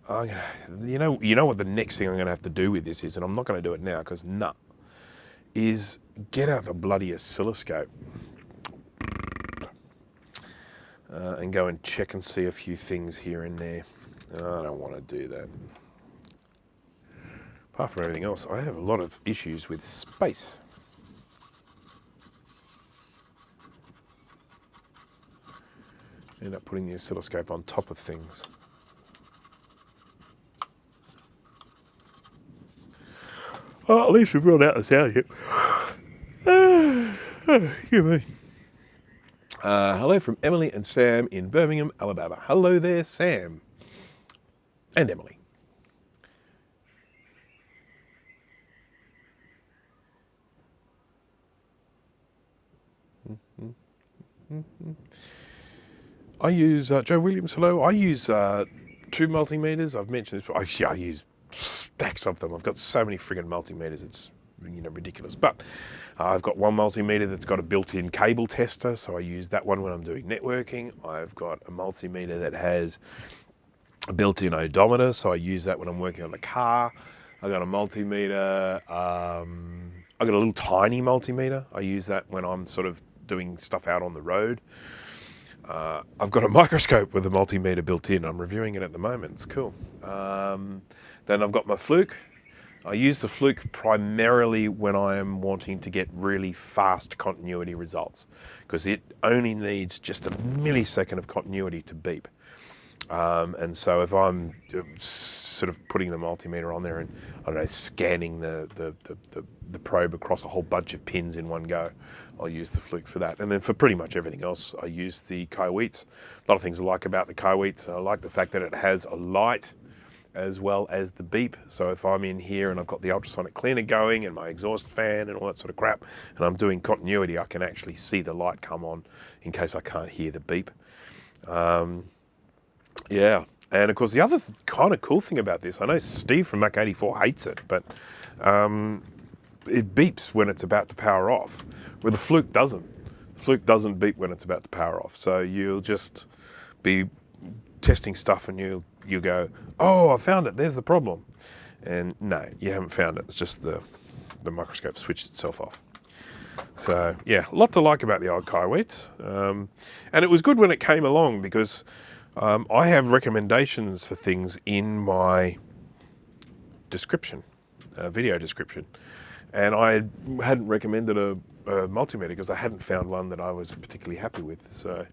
know what the next thing I'm going to have to do with this is, and I'm not going to do it now because is get out the bloody oscilloscope and go and check and see a few things here and there. I don't want to do that. Apart from everything else, I have a lot of issues with space. End up putting the oscilloscope on top of things. Oh, at least we've ruled out the sound here. Hello from Emily and Sam in Birmingham, Alabama. Hello there, Sam. And Emily. I use, Joe Williams, hello. I use 2 multimeters. I've mentioned this, but I use stacks of them. I've got so many friggin' multimeters, it's ridiculous. But I've got one multimeter that's got a built-in cable tester, so I use that one when I'm doing networking. I've got a multimeter that has a built-in odometer, so I use that when I'm working on the car. I've got a multimeter, I've got a little tiny multimeter. I use that when I'm sort of doing stuff out on the road. I've got a microscope with a multimeter built in. I'm reviewing it at the moment. It's cool. Then I've got my fluke. I use the fluke primarily when I am wanting to get really fast continuity results, because it only needs just a millisecond of continuity to beep. And so if I'm sort of putting the multimeter on there and, I don't know, scanning the probe across a whole bunch of pins in one go, I'll use the fluke for that. And then for pretty much everything else, I use the Kaiweets. A lot of things I like about the Kaiweets. I like the fact that it has a light as well as the beep. So if I'm in here and I've got the ultrasonic cleaner going and my exhaust fan and all that sort of crap, and I'm doing continuity, I can actually see the light come on in case I can't hear the beep. Yeah, and of course the other kind of cool thing about this, I know Steve from Mac 84 hates it, but it beeps when it's about to power off, where the fluke doesn't. The fluke doesn't beep when it's about to power off. So you'll just be testing stuff and you go, oh, I found it, there's the problem. And no, you haven't found it, it's just the microscope switched itself off. So yeah, a lot to like about the old Kaiweets. And it was good when it came along, because I have recommendations for things in my description, video description. And I hadn't recommended a multimeter because I hadn't found one that I was particularly happy with. So,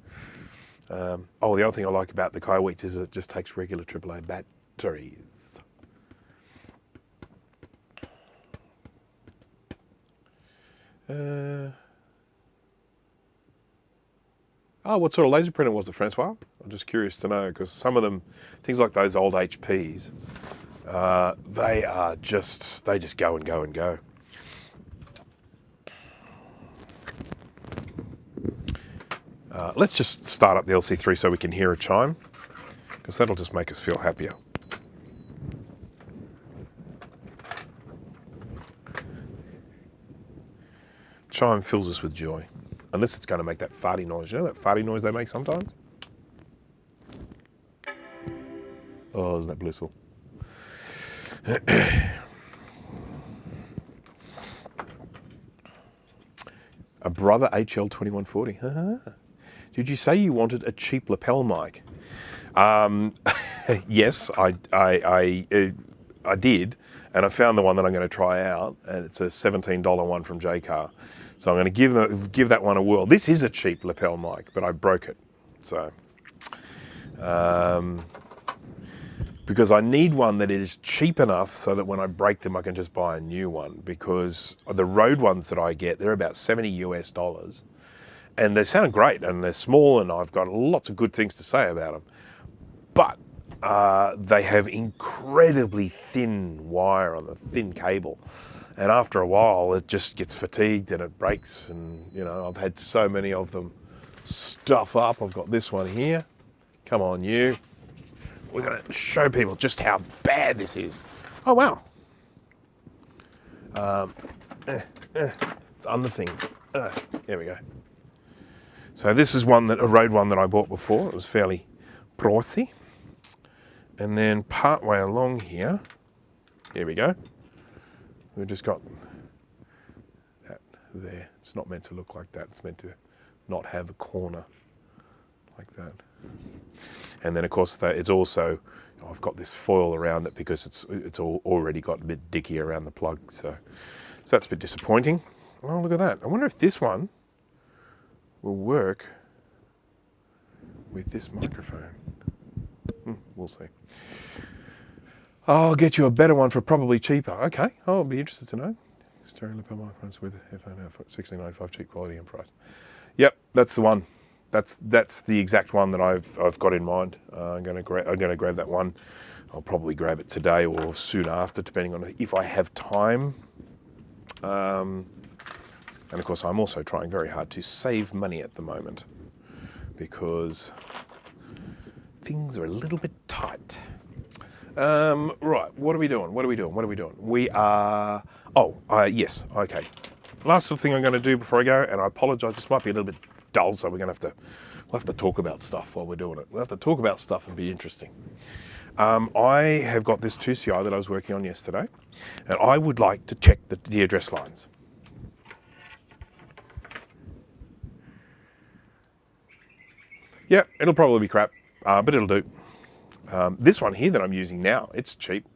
the other thing I like about the Kaiweets is it just takes regular AAA batteries. What sort of laser printer was it, Francois? I'm just curious to know, because some of them, things like those old HPs, they just go and go and go. Let's just start up the LC3 so we can hear a chime, because that'll just make us feel happier. Chime fills us with joy. Unless it's going to make that farty noise. You know that farty noise they make sometimes? Oh, isn't that blissful? A Brother HL2140. Did you say you wanted a cheap lapel mic? Yes, I did. And I found the one that I'm going to try out, and it's a $17 one from Jaycar. So I'm going to give that one a whirl. This is a cheap lapel mic, but I broke it. So, because I need one that is cheap enough so that when I break them, I can just buy a new one. Because the Rode ones that I get, they're about $70 US, and they sound great, and they're small, and I've got lots of good things to say about them. But they have incredibly thin wire on the thin cable. And after a while, it just gets fatigued and it breaks. And, you know, I've had so many of them stuff up. I've got this one here. Come on, you. We're going to show people just how bad this is. Oh, wow. It's on the thing. There we go. So this is a Rode one that I bought before. It was fairly pricey. And then partway along here we go. We've just got that there. It's not meant to look like that. It's meant to not have a corner like that. And then of course it's also I've got this foil around it because it's already got a bit dicky around the plug, so that's a bit disappointing. Oh, look at that. I wonder if this one will work with this microphone. We'll see. I'll get you a better one for probably cheaper. Okay, I'll be interested to know. Stereo lapel microphones with headphone output, $16.95, cheap quality and price. Yep, that's the one. That's the exact one that I've got in mind. I'm going to grab that one. I'll probably grab it today or soon after, depending on if I have time. And of course, I'm also trying very hard to save money at the moment because things are a little bit tight. Right, what are we doing? We are, yes, okay. Last little thing I'm going to do before I go, and I apologise, this might be a little bit dull, so we'll have to talk about stuff while we're doing it. We'll have to talk about stuff and be interesting. I have got this 2CI that I was working on yesterday, and I would like to check the address lines. Yeah, it'll probably be crap, but it'll do. This one here that I'm using now, it's cheap,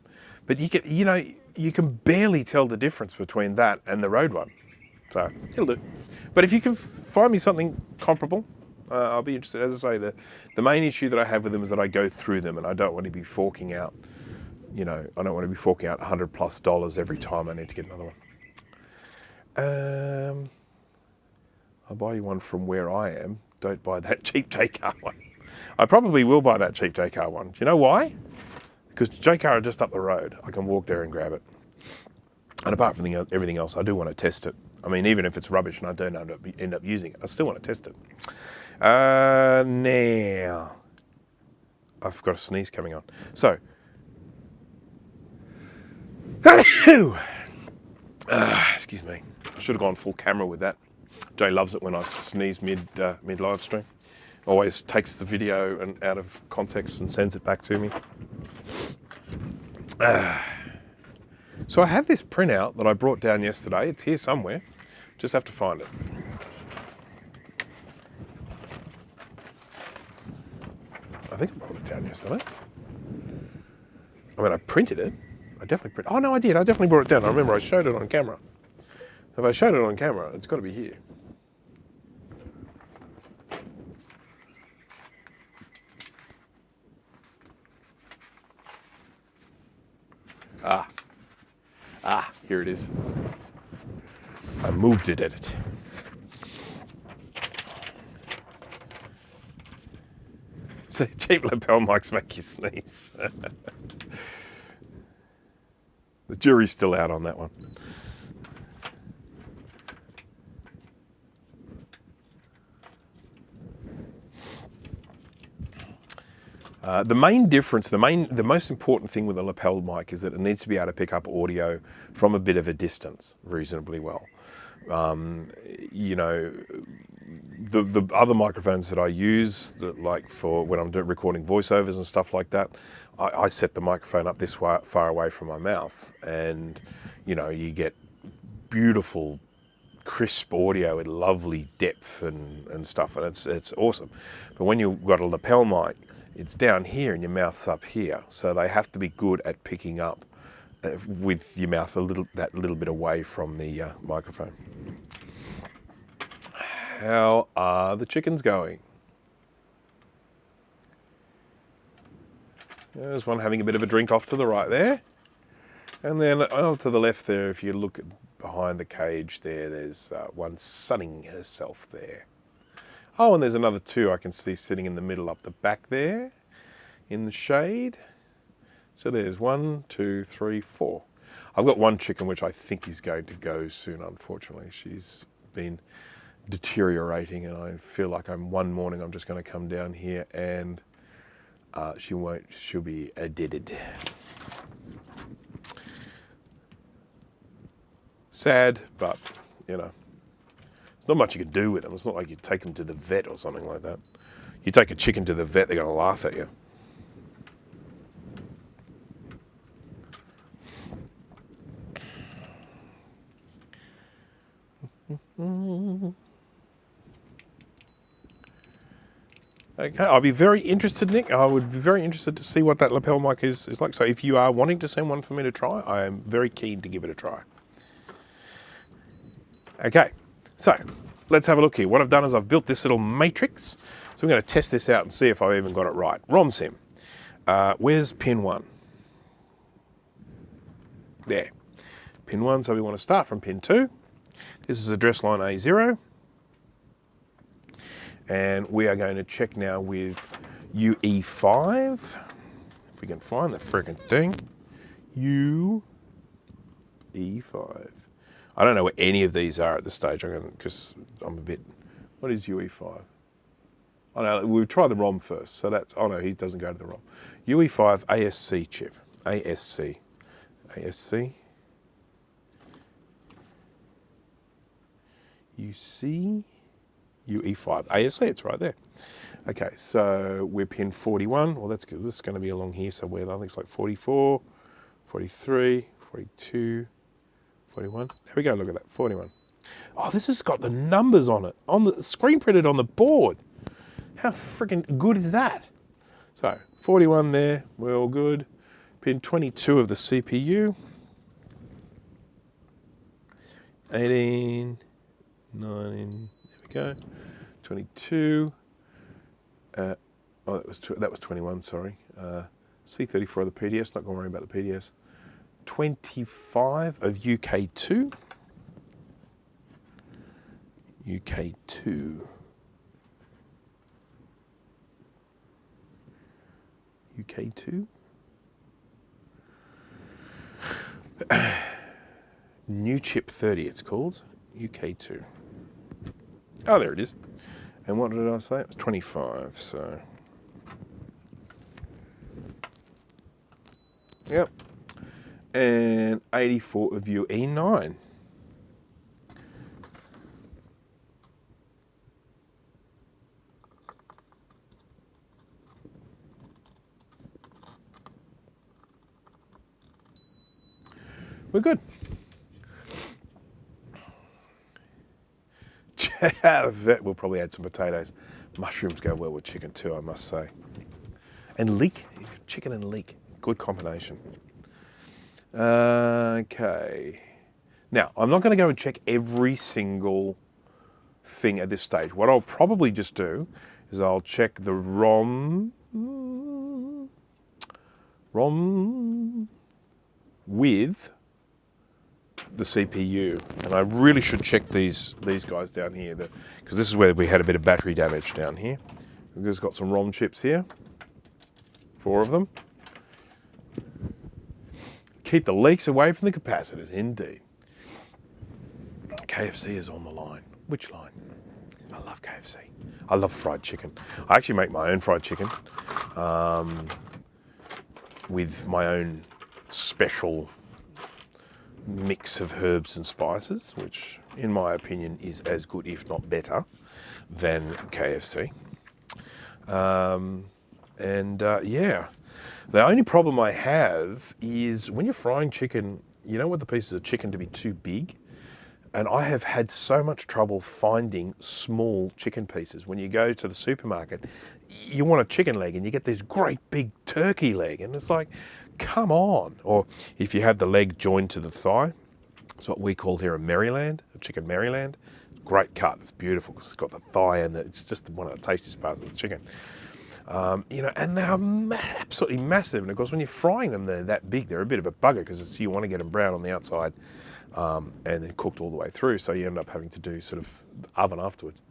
but you can barely tell the difference between that and the Rode one. So it'll do. But if you can find me something comparable, I'll be interested. As I say, the main issue that I have with them is that I go through them and I don't want to be forking out, I don't want to be forking out $100+ every time I need to get another one. I'll buy you one from where I am. Don't buy that cheap JCar one. I probably will buy that cheap JCar one. Do you know why? Because JCar are just up the road. I can walk there and grab it. And apart from everything else, I do want to test it. I mean, even if it's rubbish and I don't end up using it, I still want to test it. Now, I've got a sneeze coming on. So, excuse me. I should have gone full camera with that. Jay loves it when I sneeze mid live stream. Always takes the video and out of context and sends it back to me. So I have this printout that I brought down yesterday. It's here somewhere. Just have to find it. I think I brought it down yesterday. I mean, I printed it. I definitely printed. Oh no, I did. I definitely brought it down. I remember I showed it on camera. If I showed it on camera, it's got to be here. Here it is. I moved it, edit. So cheap lapel mics make you sneeze. The jury's still out on that one. The main difference, the most important thing with a lapel mic is that it needs to be able to pick up audio from a bit of a distance reasonably well. The other microphones that I use, like for when I'm recording voiceovers and stuff like that, I set the microphone up this far away from my mouth, and you get beautiful, crisp audio with lovely depth and stuff, and it's awesome. But when you've got a lapel mic, it's down here and your mouth's up here, so they have to be good at picking up with your mouth that little bit away from the microphone. How are the chickens going? There's one having a bit of a drink off to the right there, and then to the left there, if you look behind the cage there, there's one sunning herself there. Oh, and there's another two I can see sitting in the middle up the back there in the shade. So there's 1, 2, 3, 4. I've got one chicken which I think is going to go soon, unfortunately. She's been deteriorating, and I feel like one morning I'm just going to come down here and she'll be deaded. Sad, but there's not much you can do with them. It's not like you take them to the vet or something like that. You take a chicken to the vet, they're going to laugh at you. Okay, I'll be very interested, Nick. I would be very interested to see what that lapel mic is like. So if you are wanting to send one for me to try, I am very keen to give it a try. Okay, so let's have a look here. What I've done is I've built this little matrix. So I'm going to test this out and see if I've even got it right. ROM sim. Where's pin 1? There. Pin 1, so we want to start from pin 2. This is address line A0. And we are going to check now with UE5. If we can find the frickin' thing. UE5. I don't know where any of these are at this stage because I'm a bit... What is UE5? Oh no, we've tried the ROM first. So that's... Oh no, he doesn't go to the ROM. UE5 ASC chip. ASC. ASC. You see? UE5. ASC, it's right there. Okay, so we're pin 41. Well, that's good. This is going to be along here somewhere. I think it's like 44, 43, 42, 41. There we go, look at that, 41. Oh, this has got the numbers on it, on the screen printed on the board. How freaking good is that? So, 41 there, we're all good. Pin 22 of the CPU. 18, 19, there we go. 22. Oh, that was 21, sorry. C34 of the PDS, not going to worry about the PDS. 25 of UK2. UK2. UK2. New chip 30, it's called. UK2. Oh, there it is. And what did I say? It was 25, so. Yep. And 84 of UE9. We're good. We'll probably add some potatoes. Mushrooms go well with chicken too, I must say. And leek, chicken and leek, good combination. Okay. Now, I'm not going to go and check every single thing at this stage. What I'll probably just do is I'll check the ROM with the CPU, and I really should check these guys down here because this is where we had a bit of battery damage down here. We've just got some ROM chips here, 4 of them. Keep the leaks away from the capacitors, indeed. KFC is on the line. Which line? I love KFC. I love fried chicken. I actually make my own fried chicken with my own special mix of herbs and spices, which in my opinion is as good, if not better, than KFC. Yeah, the only problem I have is when you're frying chicken, you don't want the pieces of chicken to be too big. And I have had so much trouble finding small chicken pieces. When you go to the supermarket, you want a chicken leg and you get this great big turkey leg, and it's like, come on. Or if you have the leg joined to the thigh, it's what we call here a Maryland, a chicken Maryland. Great cut, it's beautiful because it's got the thigh and it's just one of the tastiest parts of the chicken. You know, and they're absolutely massive. And of course, when you're frying them, they're that big. They're a bit of a bugger because you want to get them brown on the outside and then cooked all the way through. So you end up having to do sort of oven afterwards.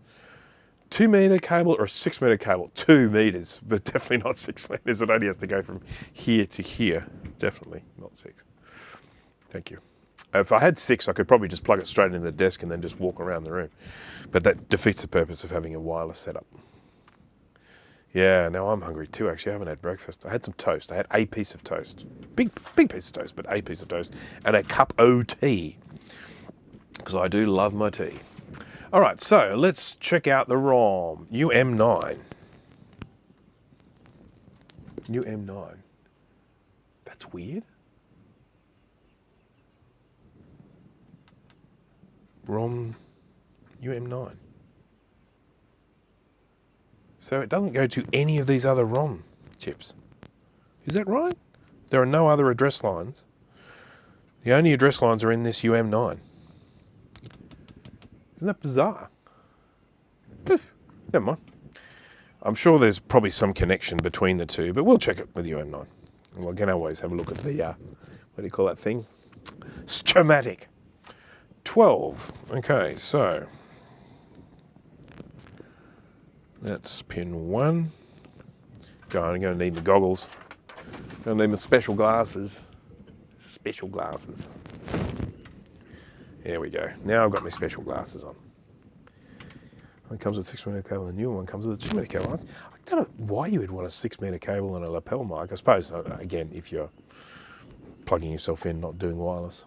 2 metre cable or a 6 metre cable? 2 metres, but definitely not 6 metres. It only has to go from here to here. Definitely not 6. Thank you. If I had 6, I could probably just plug it straight into the desk and then just walk around the room. But that defeats the purpose of having a wireless setup. Yeah, now I'm hungry too, actually. I haven't had breakfast. I had some toast. I had a piece of toast. Big piece of toast, but a piece of toast. And a cup of tea. Because I do love my tea. All right, so let's check out the ROM. UM9. UM9. That's weird. ROM UM9. So it doesn't go to any of these other ROM chips. Is that right? There are no other address lines. The only address lines are in this UM9. Isn't that bizarre? Never mind. I'm sure there's probably some connection between the two, but we'll check it with UM9. And we can always have a look at the, what do you call that thing? Schematic. 12. Okay, so that's pin 1. God, I'm going to need the goggles. Going to need my special glasses. Special glasses. There we go. Now I've got my special glasses on. One comes with a 6 metre cable, the new one comes with a 2 metre cable. I don't know why you would want a 6 metre cable and a lapel mic. I suppose, again, if you're plugging yourself in, not doing wireless.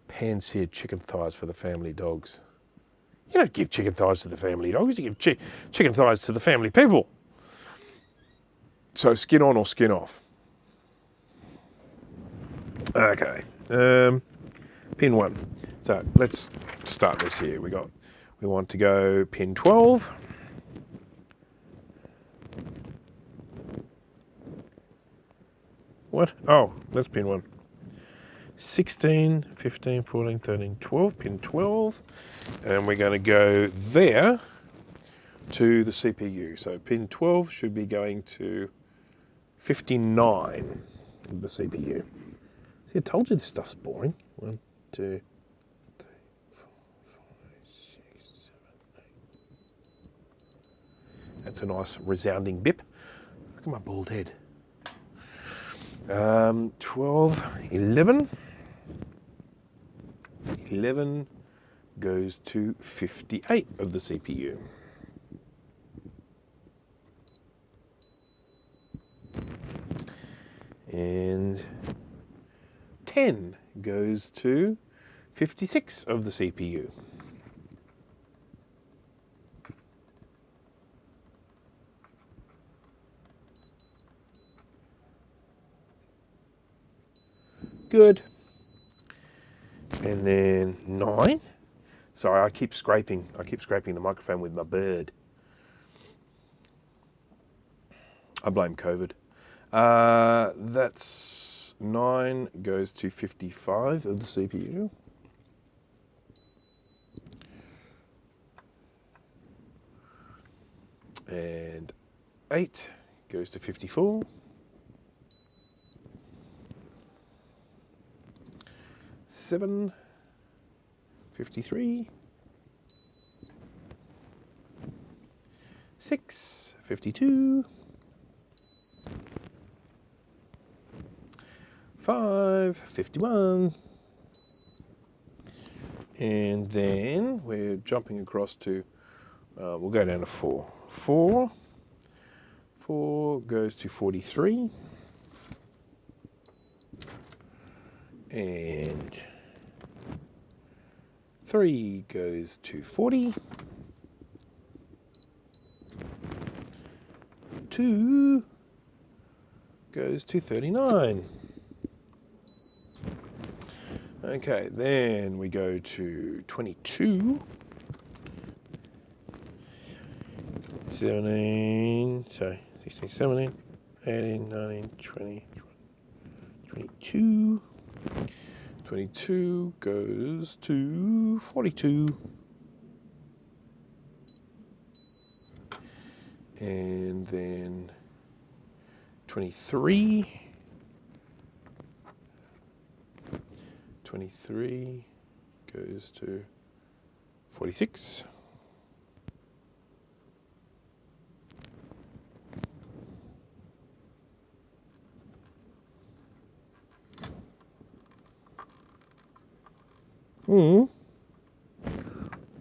Pan-seared chicken thighs for the family dogs. You don't give chicken thighs to the family dogs, you give chicken thighs to the family people. So skin on or skin off. Okay, pin 1. So let's start this here. We want to go pin 12. What? Oh, that's pin 1. 16, 15, 14, 13, 12, pin 12. And we're going to go there to the CPU. So pin 12 should be going to 59 of the CPU. See, I told you this stuff's boring. 1, 2, 3, 4, 5, 6, 7, 8. That's a nice resounding bip. Look at my bald head. 12, 11. 11 goes to 58 of the CPU. And 10 goes to 56 of the CPU. Good. And then 9. Sorry, I keep scraping the microphone with my bird. I blame COVID. That's 9 goes to 55 of the CPU. And 8 goes to 54. 7, 53. 6, 52. 5, 51. And then we're jumping across to, we'll go down to 4. 4 goes to 43. And 3 goes to 40. 2 goes to 39. Okay, then we go to 22. 17, sorry, 16, 17, 18, 19, 20, 22. 22 goes to 42. And then 23. 23 goes to 46.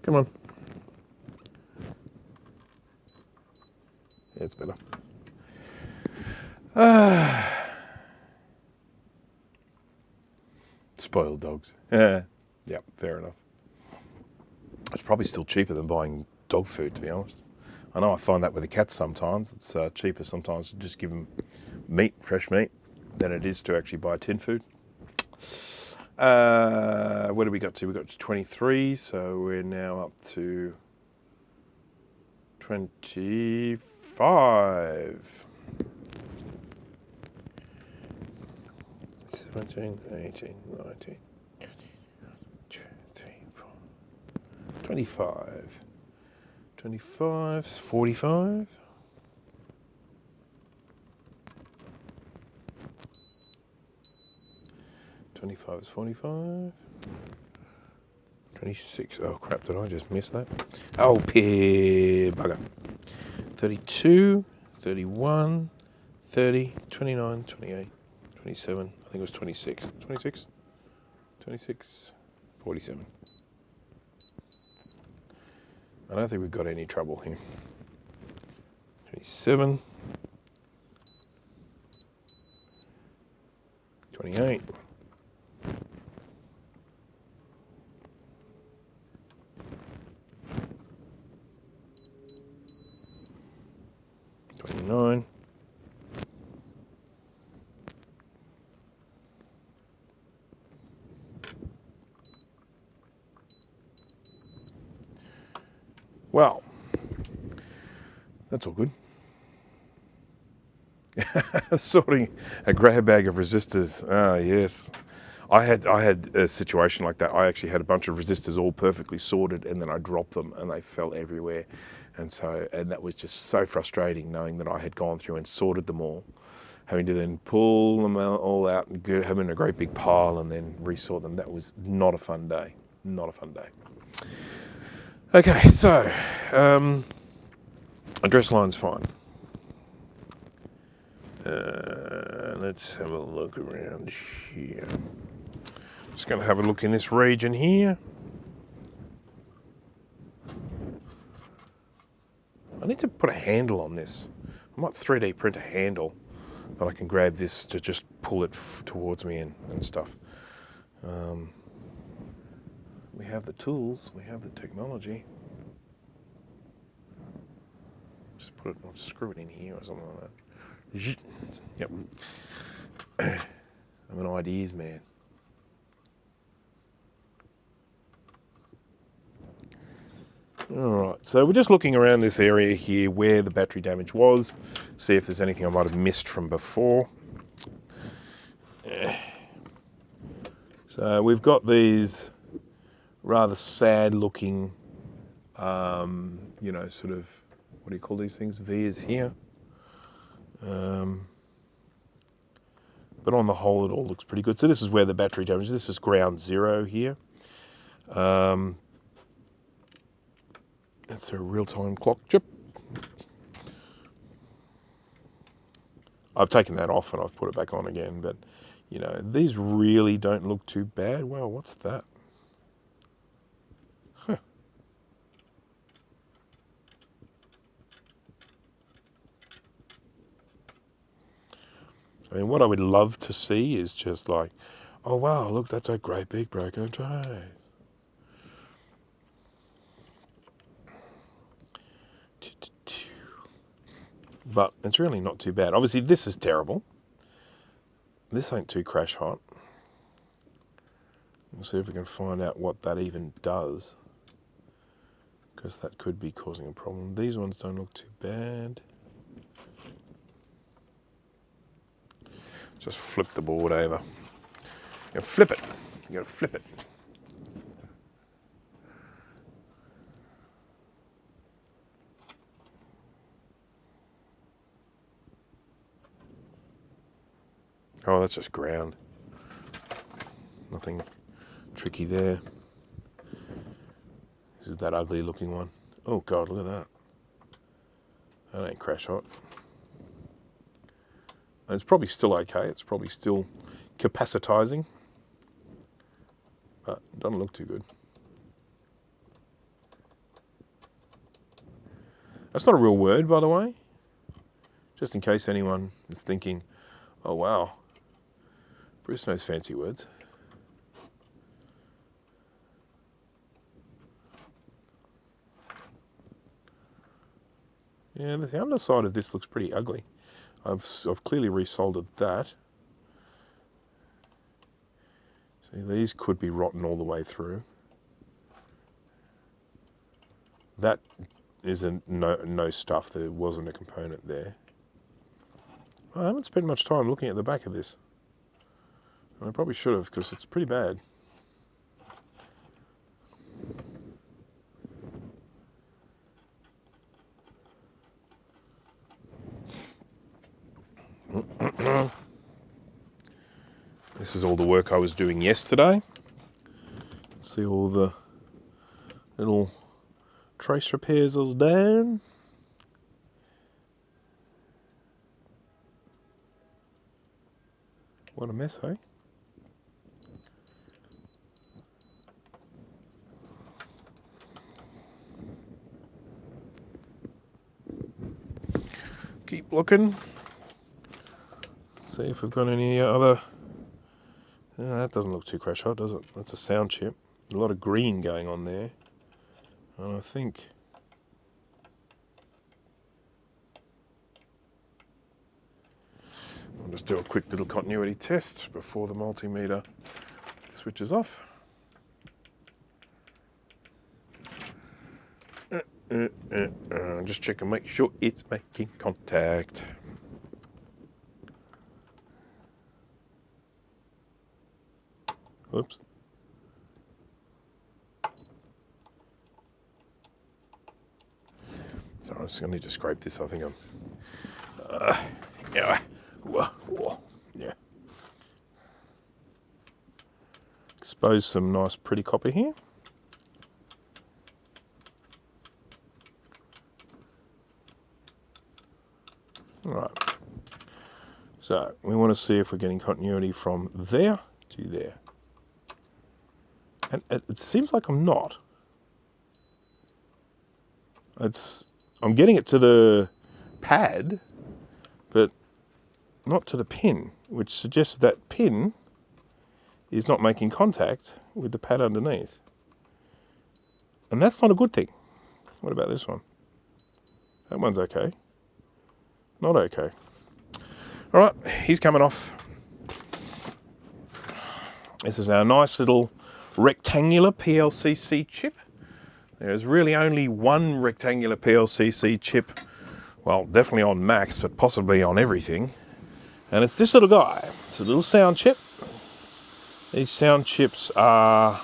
Come on. Yeah, it's better. Spoiled dogs. Yeah, fair enough. It's probably still cheaper than buying dog food, to be honest. I know I find that with the cats sometimes. It's cheaper sometimes to just give them meat, fresh meat, than it is to actually buy tin food. Where did we got to? We got to 23, so we're now up to 25. 17, 18, 19, 2, 3, 4, 25. 25 is 45. 25 is 45. 26. Oh crap, did I just miss that? Oh, bugger. 32, 31, 30, 29, 28, 27. I think it was 26. 26? 26, 47. I don't think we've got any trouble here. 27. 28. 29. 'Well, that's all good. Sorting a grab bag of resistors. Ah, yes. I had a situation like that. I actually had a bunch of resistors all perfectly sorted, and then I dropped them and they fell everywhere. And that was just so frustrating, knowing that I had gone through and sorted them all, having to then pull them all out and have them in a great big pile and then resort them. That was not a fun day. Not a fun day. Okay, so address line's fine. Let's have a look around here. Just going to have a look in this region here. I need to put a handle on this. I might 3D print a handle that I can grab this to just pull it towards me and stuff. We have the tools, we have the technology. Just put it, I'll screw it in here or something like that. Yep. I'm an ideas man. Alright, so we're just looking around this area here where the battery damage was, see if there's anything I might have missed from before. So we've got these rather sad looking, you know, sort of, what do you call these things, vias here. But on the whole it all looks pretty good. So this is where the battery damage is. This is ground zero here. That's a real-time clock chip. I've taken that off and I've put it back on again, but you know, these really don't look too bad. Wow, what's that? Huh. I mean, what I would love to see is just like, oh wow, look, that's a great big broken trace. But it's really not too bad. Obviously, this is terrible. This ain't too crash hot. We'll see if we can find out what that even does, because that could be causing a problem. These ones don't look too bad. Just flip the board over. You gotta flip it. You gotta flip it. Oh, that's just ground. Nothing tricky there. This is that ugly looking one. Oh God, look at that. That ain't crash hot. And it's probably still okay. It's probably still capacitizing, but it doesn't look too good. That's not a real word, by the way. Just in case anyone is thinking, oh wow, Bruce knows fancy words. Yeah, the underside of this looks pretty ugly. I've clearly resoldered that. See, these could be rotten all the way through. That is a no stuff. There wasn't a component there. I haven't spent much time looking at the back of this. I probably should have, because it's pretty bad. This is all the work I was doing yesterday. See all the little trace repairs I was doing. What a mess, eh? Keep looking. See if we've got any other. That doesn't look too crash hot, does it? That's a sound chip. A lot of green going on there. And I think I'll just do a quick little continuity test before the multimeter switches off. Just check and make sure it's making contact. Oops. Sorry, I just need to scrape this. I think I'm. Yeah. Yeah. Expose some nice, pretty copper here. All right. So we want to see if we're getting continuity from there to there. And it seems like I'm not. I'm getting it to the pad, but not to the pin, which suggests that pin is not making contact with the pad underneath. And that's not a good thing. What about this one? That one's okay. Not okay. All right, he's coming off. This is our nice little rectangular PLCC chip. There's really only one rectangular PLCC chip, well, definitely on Macs, but possibly on everything. And it's this little guy. It's a little sound chip. These sound chips are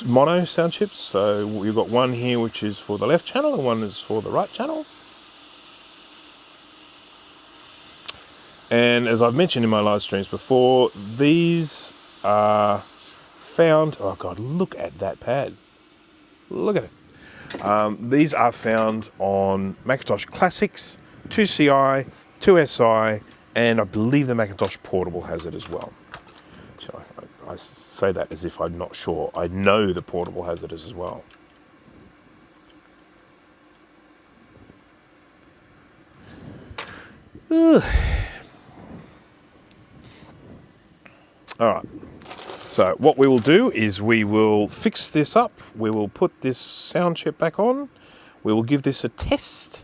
mono sound chips. So you've got one here which is for the left channel and one is for the right channel. And as I've mentioned in my live streams before, these are found, oh God, look at that pad. Look at it. These are found on Macintosh Classics, 2CI, 2SI, and I believe the Macintosh Portable has it as well. So I say that as if I'm not sure. I know the Portable has it as well. Ugh. All right, so what we will do is we will fix this up. We will put this sound chip back on. We will give this a test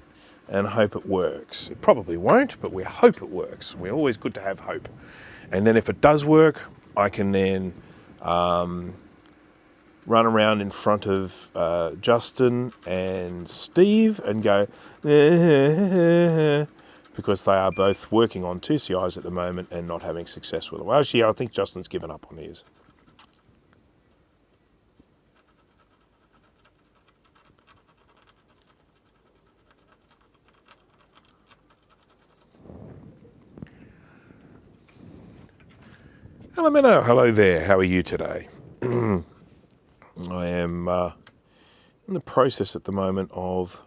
and hope it works. It probably won't, but we hope it works. We're always good to have hope. And then if it does work, I can then run around in front of Justin and Steve and go, because they are both working on 2CIs at the moment and not having success with them. Well, actually, I think Justin's given up on his. Elemento, hello there. How are you today? I am in the process at the moment of.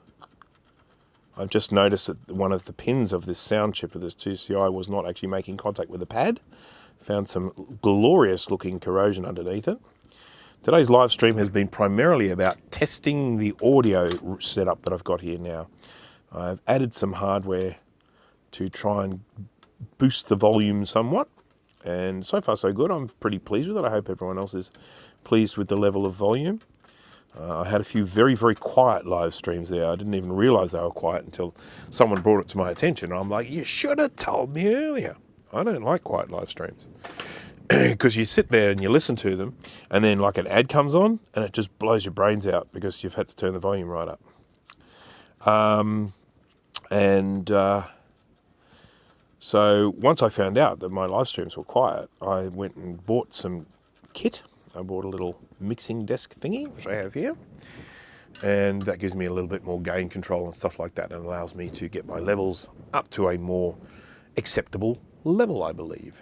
I've just noticed that one of the pins of this sound chip of this 2CI was not actually making contact with the pad. Found some glorious looking corrosion underneath it. Today's live stream has been primarily about testing the audio setup that I've got here now. I've added some hardware to try and boost the volume somewhat. And so far so good. I'm pretty pleased with it. I hope everyone else is pleased with the level of volume. I had a few very, very quiet live streams there. I didn't even realize they were quiet until someone brought it to my attention. I'm like, you should have told me earlier. I don't like quiet live streams. because you sit there and you listen to them, and then like an ad comes on, and it just blows your brains out because you've had to turn the volume right up. So once I found out that my live streams were quiet, I went and bought some kit. I bought a little mixing desk thingy, which I have here. And that gives me a little bit more gain control and stuff like that, and allows me to get my levels up to a more acceptable level, I believe.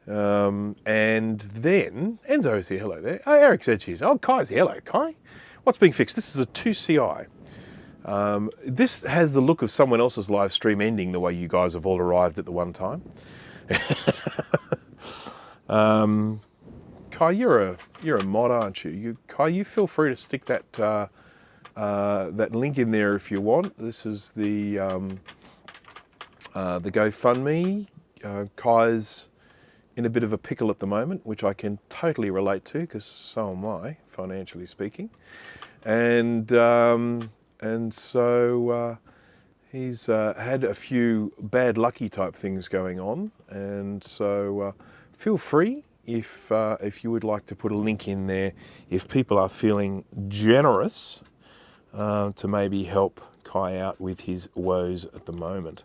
And then Enzo's here. Hello there. Oh, Eric said she's. Oh, Kai's here. Hello, Kai. What's being fixed? This is a 2CI. This has the look of someone else's live stream ending the way you guys have all arrived at the one time. Kai, you're a mod, aren't you? Kai, you feel free to stick that that link in there if you want. This is the GoFundMe. Kai's in a bit of a pickle at the moment, which I can totally relate to because so am I, financially speaking. And so he's had a few bad lucky type things going on, and so feel free if you would like to put a link in there if people are feeling generous to maybe help Kai out with his woes at the moment.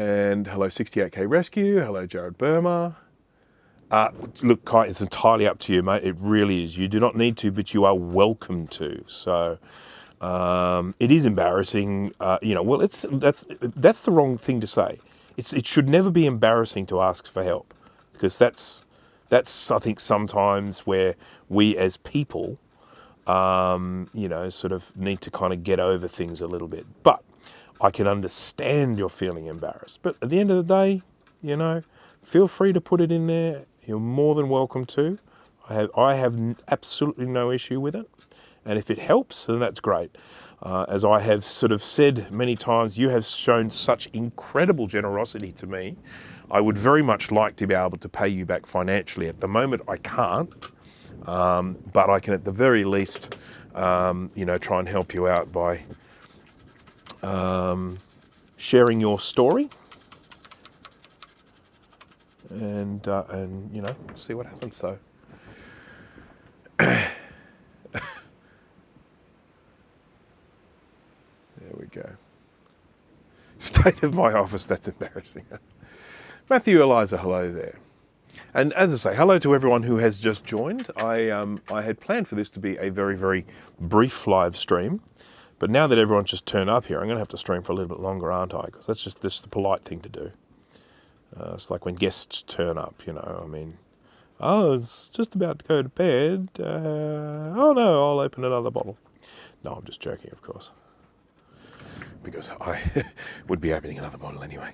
And hello 68K Rescue, hello Jared Burma. Look, Kai, it's entirely up to you, mate. It really is. You do not need to, but you are welcome to. So it is embarrassing. Well, that's the wrong thing to say. It should never be embarrassing to ask for help, because that's I think sometimes where we as people, sort of need to kind of get over things a little bit. But I can understand you're feeling embarrassed. But at the end of the day, feel free to put it in there. You're more than welcome to. I have absolutely no issue with it. And if it helps, then that's great. As I have sort of said many times, you have shown such incredible generosity to me. I would very much like to be able to pay you back financially. At the moment, I can't. But I can at the very least, try and help you out by sharing your story. And see what happens. So there we go. State of my office, that's embarrassing. Matthew Eliza, hello there. And as I say, hello to everyone who has just joined. I had planned for this to be a very, very brief live stream, but now that everyone's just turned up here, I'm going to have to stream for a little bit longer, aren't I? Because that's just the polite thing to do. It's like when guests turn up, it's just about to go to bed. Oh no, I'll open another bottle. No, I'm just joking, of course. Because I would be opening another bottle anyway.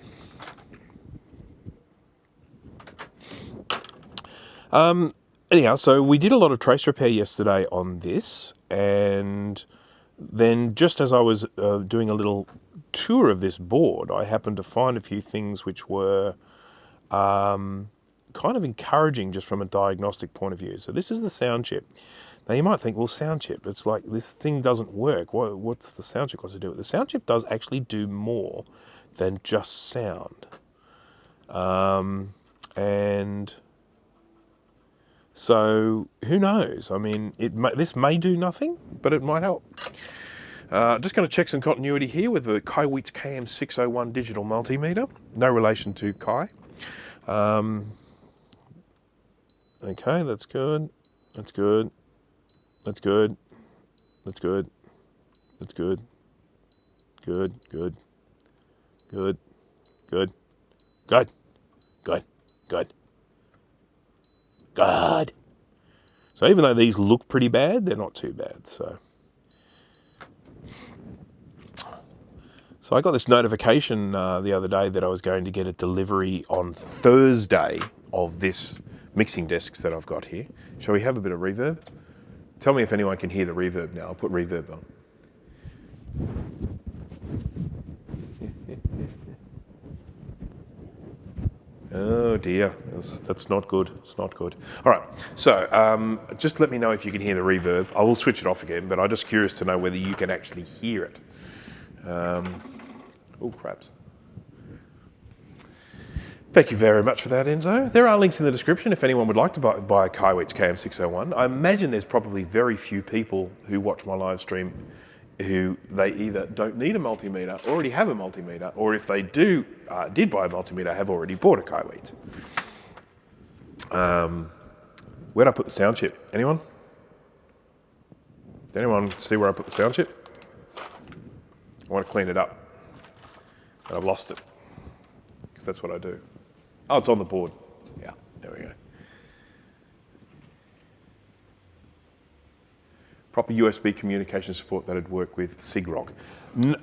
Anyhow, so we did a lot of trace repair yesterday on this, and then just as I was doing a little tour of this board, I happened to find a few things which were kind of encouraging just from a diagnostic point of view. So this is the sound chip. Now you might think, well, sound chip, it's like this thing doesn't work. What's the sound chip got to do with it? The sound chip does actually do more than just sound. And so who knows? I mean, this may do nothing, but it might help. Just going to check some continuity here with the Kaiweets KM601 digital multimeter. No relation to Kai. Okay, that's good. That's good. That's good. That's good. That's good. Good, good. Good. Good. Good. Good. Good. Good. So even though these look pretty bad, they're not too bad. So I got this notification the other day that I was going to get a delivery on Thursday of this mixing desks that I've got here. Shall we have a bit of reverb? Tell me if anyone can hear the reverb now. I'll put reverb on. Oh dear, that's not good. It's not good. All right, so just let me know if you can hear the reverb. I will switch it off again, but I'm just curious to know whether you can actually hear it. Oh, craps. Thank you very much for that, Enzo. There are links in the description if anyone would like to buy a Kaiweets KM601. I imagine there's probably very few people who watch my live stream who they either don't need a multimeter, already have a multimeter, or if they did buy a multimeter, have already bought a Kaiweets. Where'd I put the sound chip? Anyone? Did anyone see where I put the sound chip? I want to clean it up. And I've lost it. Because that's what I do. Oh, it's on the board. Yeah, there we go. Proper USB communication support that'd work with SIGROC.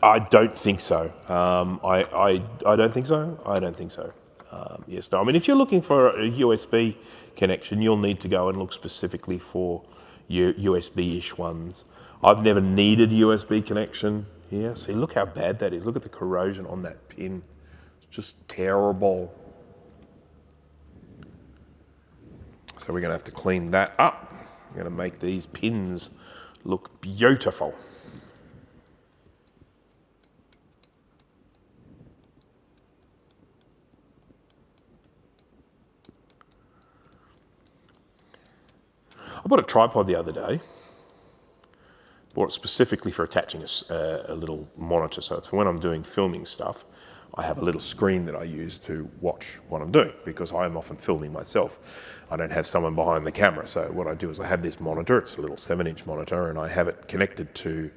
I don't think so. I don't think so. I don't think so. Yes, no. I mean, if you're looking for a USB connection, you'll need to go and look specifically for your USB-ish ones. I've never needed a USB connection here. See, look how bad that is. Look at the corrosion on that pin. It's just terrible. So we're going to have to clean that up. We're going to make these pins look beautiful. I bought a tripod the other day. Bought it specifically for attaching a little monitor. So it's for when I'm doing filming stuff, I have a little screen that I use to watch what I'm doing because I am often filming myself. I don't have someone behind the camera. So what I do is I have this monitor. It's a little 7-inch monitor and I have it connected to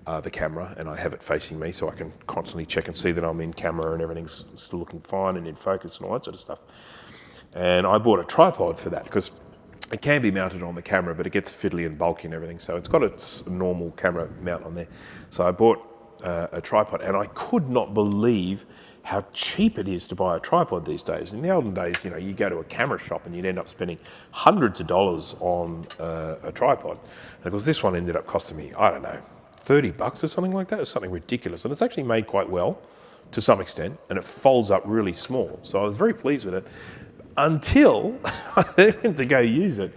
the camera and I have it facing me so I can constantly check and see that I'm in camera and everything's still looking fine and in focus and all that sort of stuff. And I bought a tripod for that because it can be mounted on the camera, but it gets fiddly and bulky and everything. So it's got its normal camera mount on there. So I bought a tripod and I could not believe how cheap it is to buy a tripod these days. In the olden days, you know, you go to a camera shop and you'd end up spending hundreds of dollars on a tripod. And of course, this one ended up costing me, I don't know, $30 or something like that. It was something ridiculous. And it's actually made quite well to some extent, and it folds up really small. So I was very pleased with it until I went to go use it.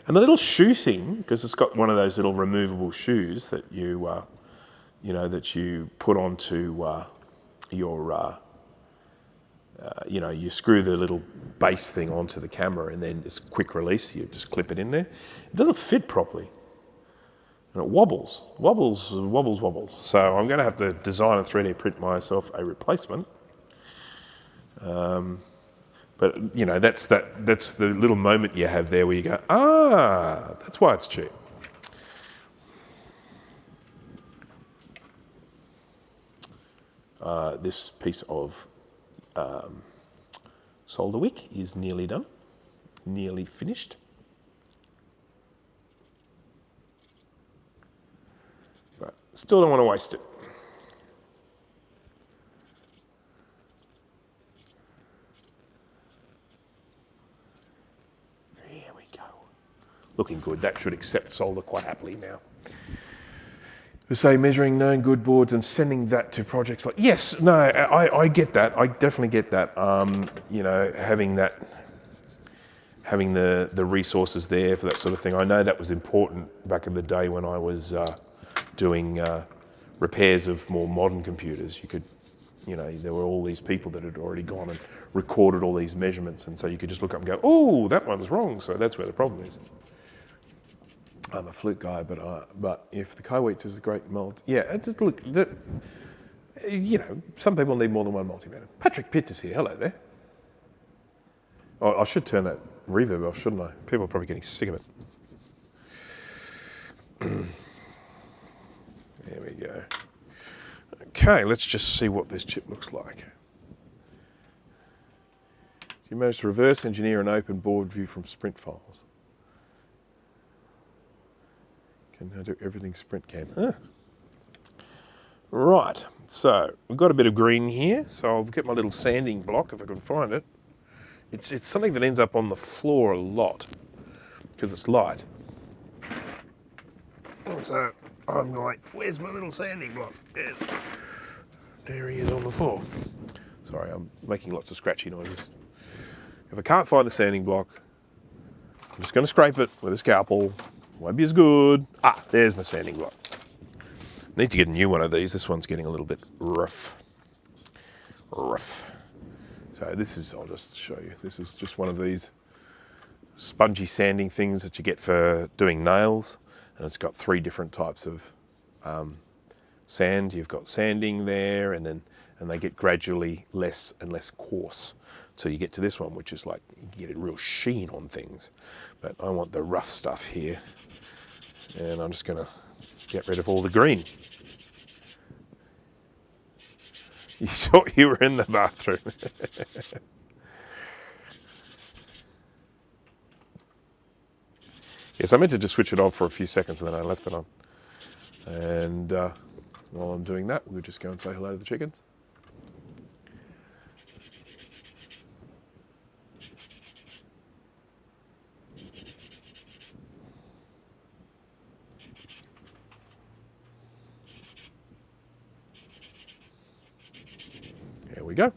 And the little shoe thing, because it's got one of those little removable shoes that you, that you put onto your, you screw the little base thing onto the camera and then it's quick release, you just clip it in there. It doesn't fit properly. And it wobbles. So I'm going to have to design and 3D print myself a replacement. But you know, that's the little moment you have there where you go, that's why it's cheap. This piece of solder wick is nearly done, nearly finished. But still don't want to waste it. Looking good. That should accept solder quite happily now. We say measuring known good boards and sending that to projects like, yes, no, I get that. I definitely get that. Having the resources there for that sort of thing. I know that was important back in the day when I was doing repairs of more modern computers. You could, there were all these people that had already gone and recorded all these measurements, and so you could just look up and go, oh, that one's wrong. So that's where the problem is. I'm a flute guy, but if the Kaiweets is a great some people need more than one multimeter. Patrick Pitts is here. Hello there. Oh, I should turn that reverb off, shouldn't I? People are probably getting sick of it. There we go. Okay, let's just see what this chip looks like. You managed to reverse engineer an open board view from Sprint files. Can now do everything Sprint can. Right, so we've got a bit of green here, so I'll get my little sanding block if I can find it. It's something that ends up on the floor a lot because it's light. So I'm like, where's my little sanding block? There he is on the floor. Sorry, I'm making lots of scratchy noises. If I can't find the sanding block, I'm just going to scrape it with a scalpel. Won't be as good. There's my sanding block. Need to get a new one of these. This one's getting a little bit rough. So this is, I'll just show you, this is just one of these spongy sanding things that you get for doing nails, and it's got 3 different types of sand. You've got sanding there, and they get gradually less and less coarse. So you get to this one, which is like, you get a real sheen on things. But I want the rough stuff here, and I'm just gonna get rid of all the green. You thought you were in the bathroom. Yes, I meant to just switch it on for a few seconds and then I left it on. And while I'm doing that, we'll just go and say hello to the chickens. There we go.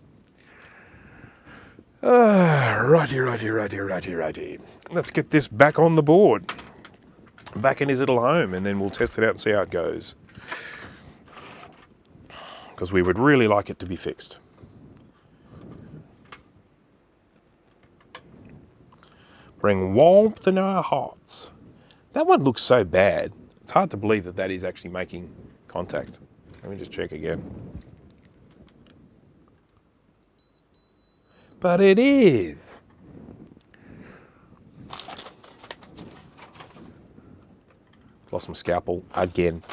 Righty. Let's get this back on the board. Back in his little home, and then we'll test it out and see how it goes. Because we would really like it to be fixed. Bring warmth in our hearts. That one looks so bad. It's hard to believe that that is actually making contact. Let me just check again. But it is. Lost my scalpel again.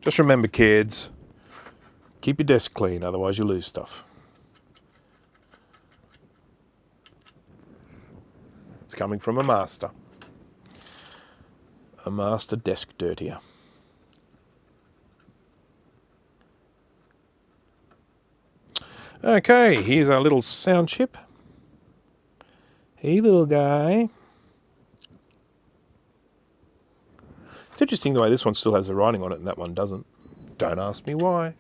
Just remember, kids, keep your desk clean, otherwise you lose stuff. It's coming from a master desk dirtier. Okay, here's our little sound chip. Hey, little guy. It's interesting the way this one still has the writing on it and that one doesn't. Don't ask me why.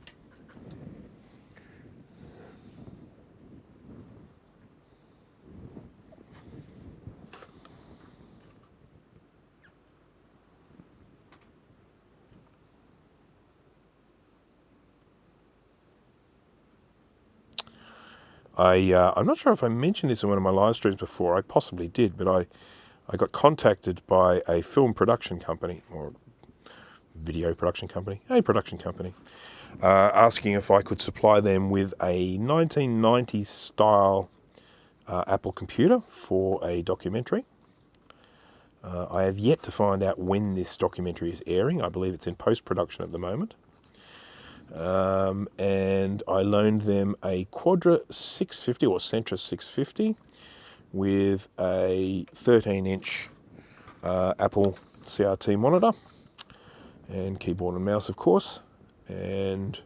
I'm not sure if I mentioned this in one of my live streams before. I possibly did, but I got contacted by a film production company, or video production company, asking if I could supply them with a 1990s style Apple computer for a documentary. I have yet to find out when this documentary is airing. I believe it's in post-production at the moment. And I loaned them a Quadra 650 or Centra 650 with a 13-inch Apple CRT monitor and keyboard and mouse, of course, and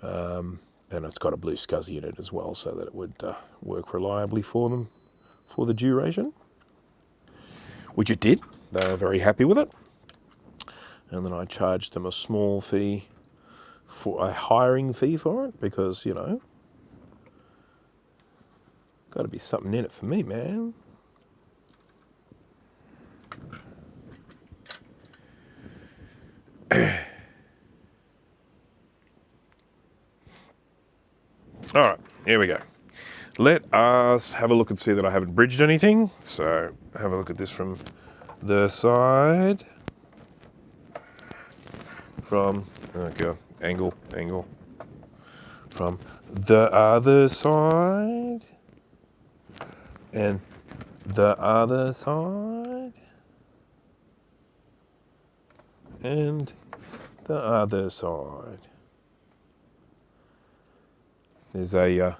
it's got a blue SCSI in it as well, so that it would work reliably for them for the duration, which it did. They were very happy with it, and then I charged them a small fee, for a hiring fee for it, because, you know, got to be something in it for me, man. All right, here we go. Let us have a look and see that I haven't bridged anything. So have a look at this from the side. From, oh God, angle. From the other side. And the other side. And the other side. There's a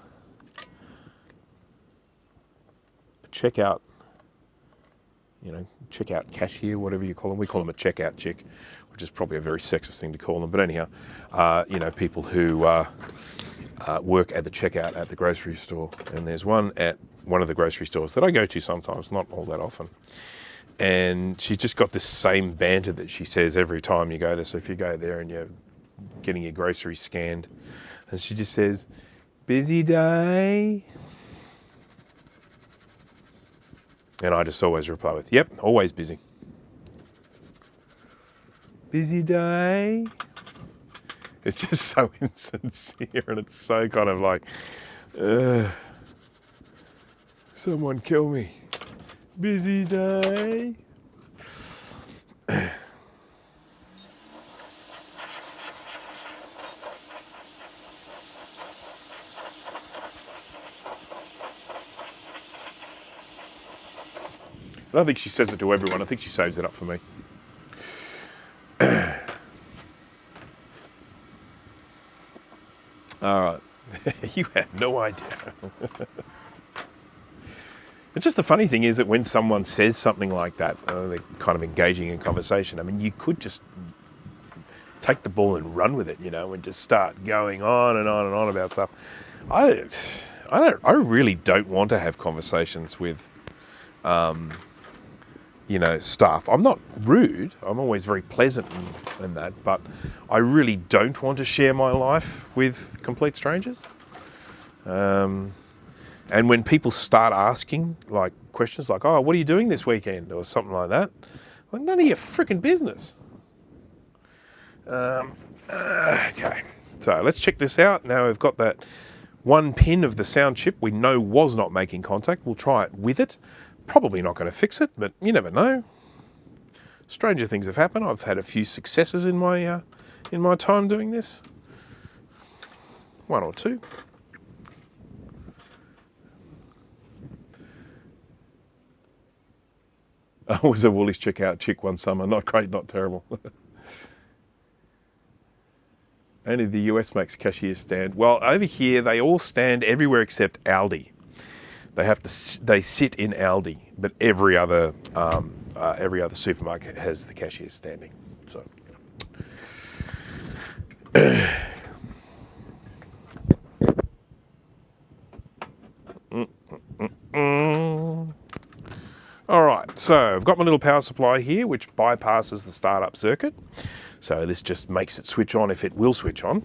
checkout, checkout cashier, whatever you call them. We call them a checkout chick, which is probably a very sexist thing to call them. But anyhow, people who work at the checkout at the grocery store. And there's one at one of the grocery stores that I go to sometimes, not all that often. And she's just got this same banter that she says every time you go there. So if you go there and you're getting your groceries scanned, and she just says, "Busy day?" And I just always reply with, "Yep, always busy." Busy day? It's just so insincere, and it's so kind of like, someone kill me. Busy day. I don't think she says it to everyone. I think she saves it up for me. All right. You have no idea. It's just the funny thing is that when someone says something like that, they're kind of engaging in conversation. I mean, you could just take the ball and run with it, you know, and just start going on and on and on about stuff. I really don't want to have conversations with, you know, staff. I'm not rude. I'm always very pleasant and that, but I really don't want to share my life with complete strangers. And when people start asking like questions like, oh, what are you doing this weekend? Or something like that, well, none of your freaking business. Okay, so let's check this out. Now we've got that one pin of the sound chip we know was not making contact. We'll try it with it. Probably not going to fix it, but you never know. Stranger things have happened. I've had a few successes in my time doing this. One or two. I was a Woolies checkout chick one summer. Not great, not terrible. Only the US makes cashiers stand. Well, over here they all stand everywhere except Aldi. They sit in Aldi, but every other supermarket has the cashiers standing. So. All right, so I've got my little power supply here, which bypasses the startup circuit. So this just makes it switch on if it will switch on.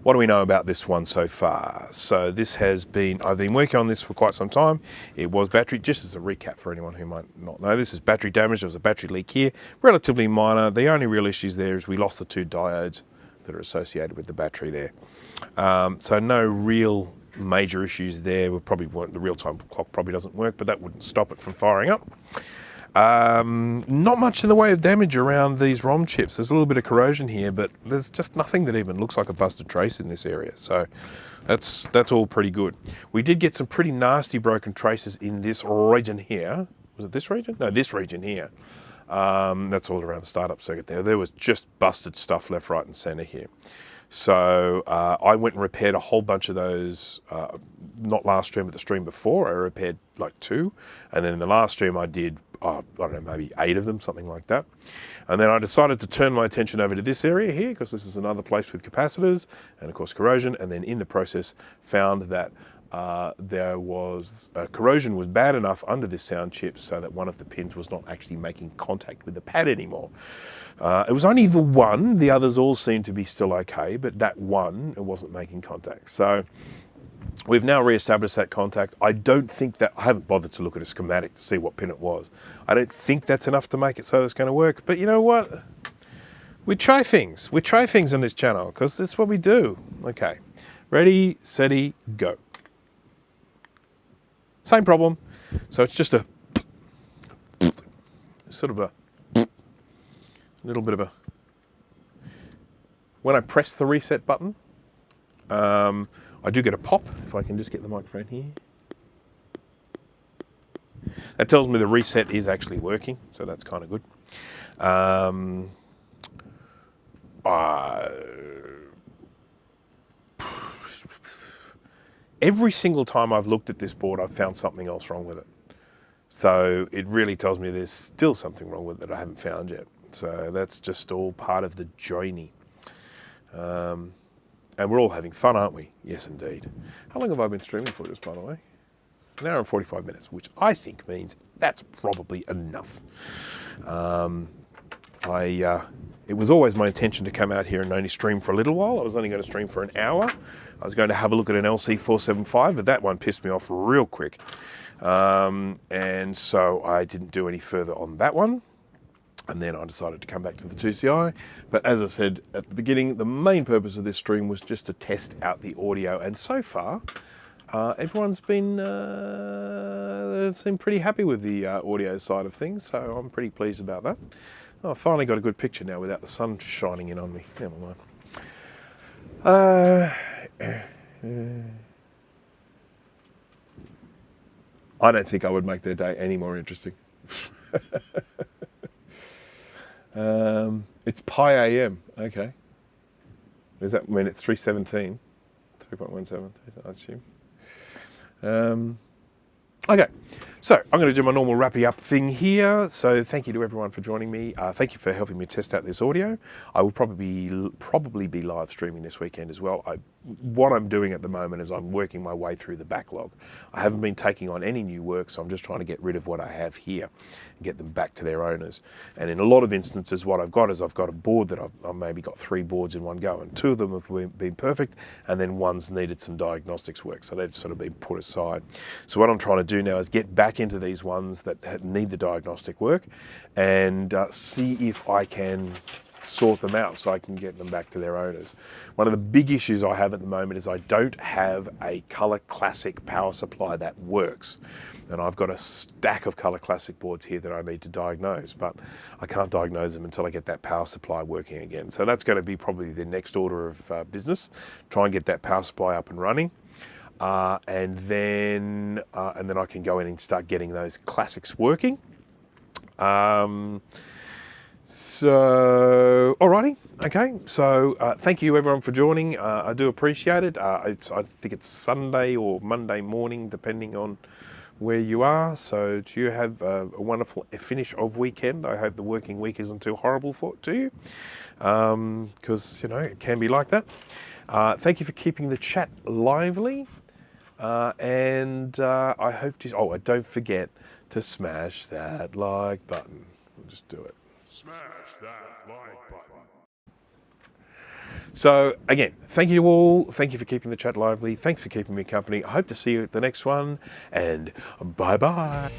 What do we know about this one so far? So I've been working on this for quite some time. It was battery, just as a recap for anyone who might not know, this is battery damage. There was a battery leak here, relatively minor. The only real issues there is we lost the two diodes that are associated with the battery there. So no real major issues there. The real-time clock probably doesn't work, but that wouldn't stop it from firing up. Not much in the way of damage around these ROM chips. There's a little bit of corrosion here, but there's just nothing that even looks like a busted trace in this area. So that's all pretty good. We did get some pretty nasty broken traces in this region here. Was it this region? No, this region here. That's all around the startup circuit there. There was just busted stuff left, right, and center here. So I went and repaired a whole bunch of those, not last stream, but the stream before. I repaired like 2. And then in the last stream I did, I don't know, maybe 8 of them, something like that. And then I decided to turn my attention over to this area here, because this is another place with capacitors and of course corrosion. And then in the process found that corrosion was bad enough under this sound chip so that one of the pins was not actually making contact with the pad anymore. It was only the one, the others all seemed to be still okay, but that one, it wasn't making contact. So we've now re-established that contact. I haven't bothered to look at a schematic to see what pin it was. I don't think that's enough to make it so it's going to work, but you know what? We try things on this channel, because that's what we do. Okay, ready, steady, go. Same problem. So it's just a sort of a little bit of a, when I press the reset button, I do get a pop, if I can just get the microphone here. That tells me the reset is actually working, so that's kind of good. Every single time I've looked at this board, I've found something else wrong with it. So it really tells me there's still something wrong with it that I haven't found yet. So that's just all part of the journey. And we're all having fun, aren't we? Yes, indeed. How long have I been streaming for, just by the way? 1 hour and 45 minutes, which I think means that's probably enough. It was always my intention to come out here and only stream for a little while. I was only going to stream for an hour. I was going to have a look at an LC475, but that one pissed me off real quick. And so I didn't do any further on that one. And then I decided to come back to the 2CI. But as I said at the beginning, the main purpose of this stream was just to test out the audio. And so far, everyone's been seemed pretty happy with the audio side of things. So I'm pretty pleased about that. Oh, I finally got a good picture now without the sun shining in on me. Never mind. I don't think I would make their day any more interesting. It's Pi AM, okay. Does that mean it's 317? 3.17, I assume. Okay, so I'm going to do my normal wrapping up thing here. So thank you to everyone for joining me. Thank you for helping me test out this audio. I will probably be live streaming this weekend as well. What I'm doing at the moment is I'm working my way through the backlog. I haven't been taking on any new work, so I'm just trying to get rid of what I have here and get them back to their owners. And in a lot of instances, what I've got is I've got a board that I've maybe got 3 boards in one go, and 2 of them have been perfect, and then one's needed some diagnostics work, so they've sort of been put aside. So what I'm trying to do now is get back into these ones that need the diagnostic work and see if I can sort them out so I can get them back to their owners. One of the big issues I have at the moment is I don't have a Color Classic power supply that works. And I've got a stack of Color Classic boards here that I need to diagnose, but I can't diagnose them until I get that power supply working again. So that's going to be probably the next order of business, try and get that power supply up and running. And then I can go in and start getting those classics working. So, alrighty, okay. So, thank you everyone for joining. I do appreciate it. I think it's Sunday or Monday morning, depending on where you are. So, do you have a wonderful finish of weekend? I hope the working week isn't too horrible to you, because it can be like that. Thank you for keeping the chat lively. And I hope to. Oh, and don't forget to smash that like button. We'll just do it. Smash that like button. So again, thank you to all. Thank you for keeping the chat lively. Thanks for keeping me company. I hope to see you at the next one. And bye bye.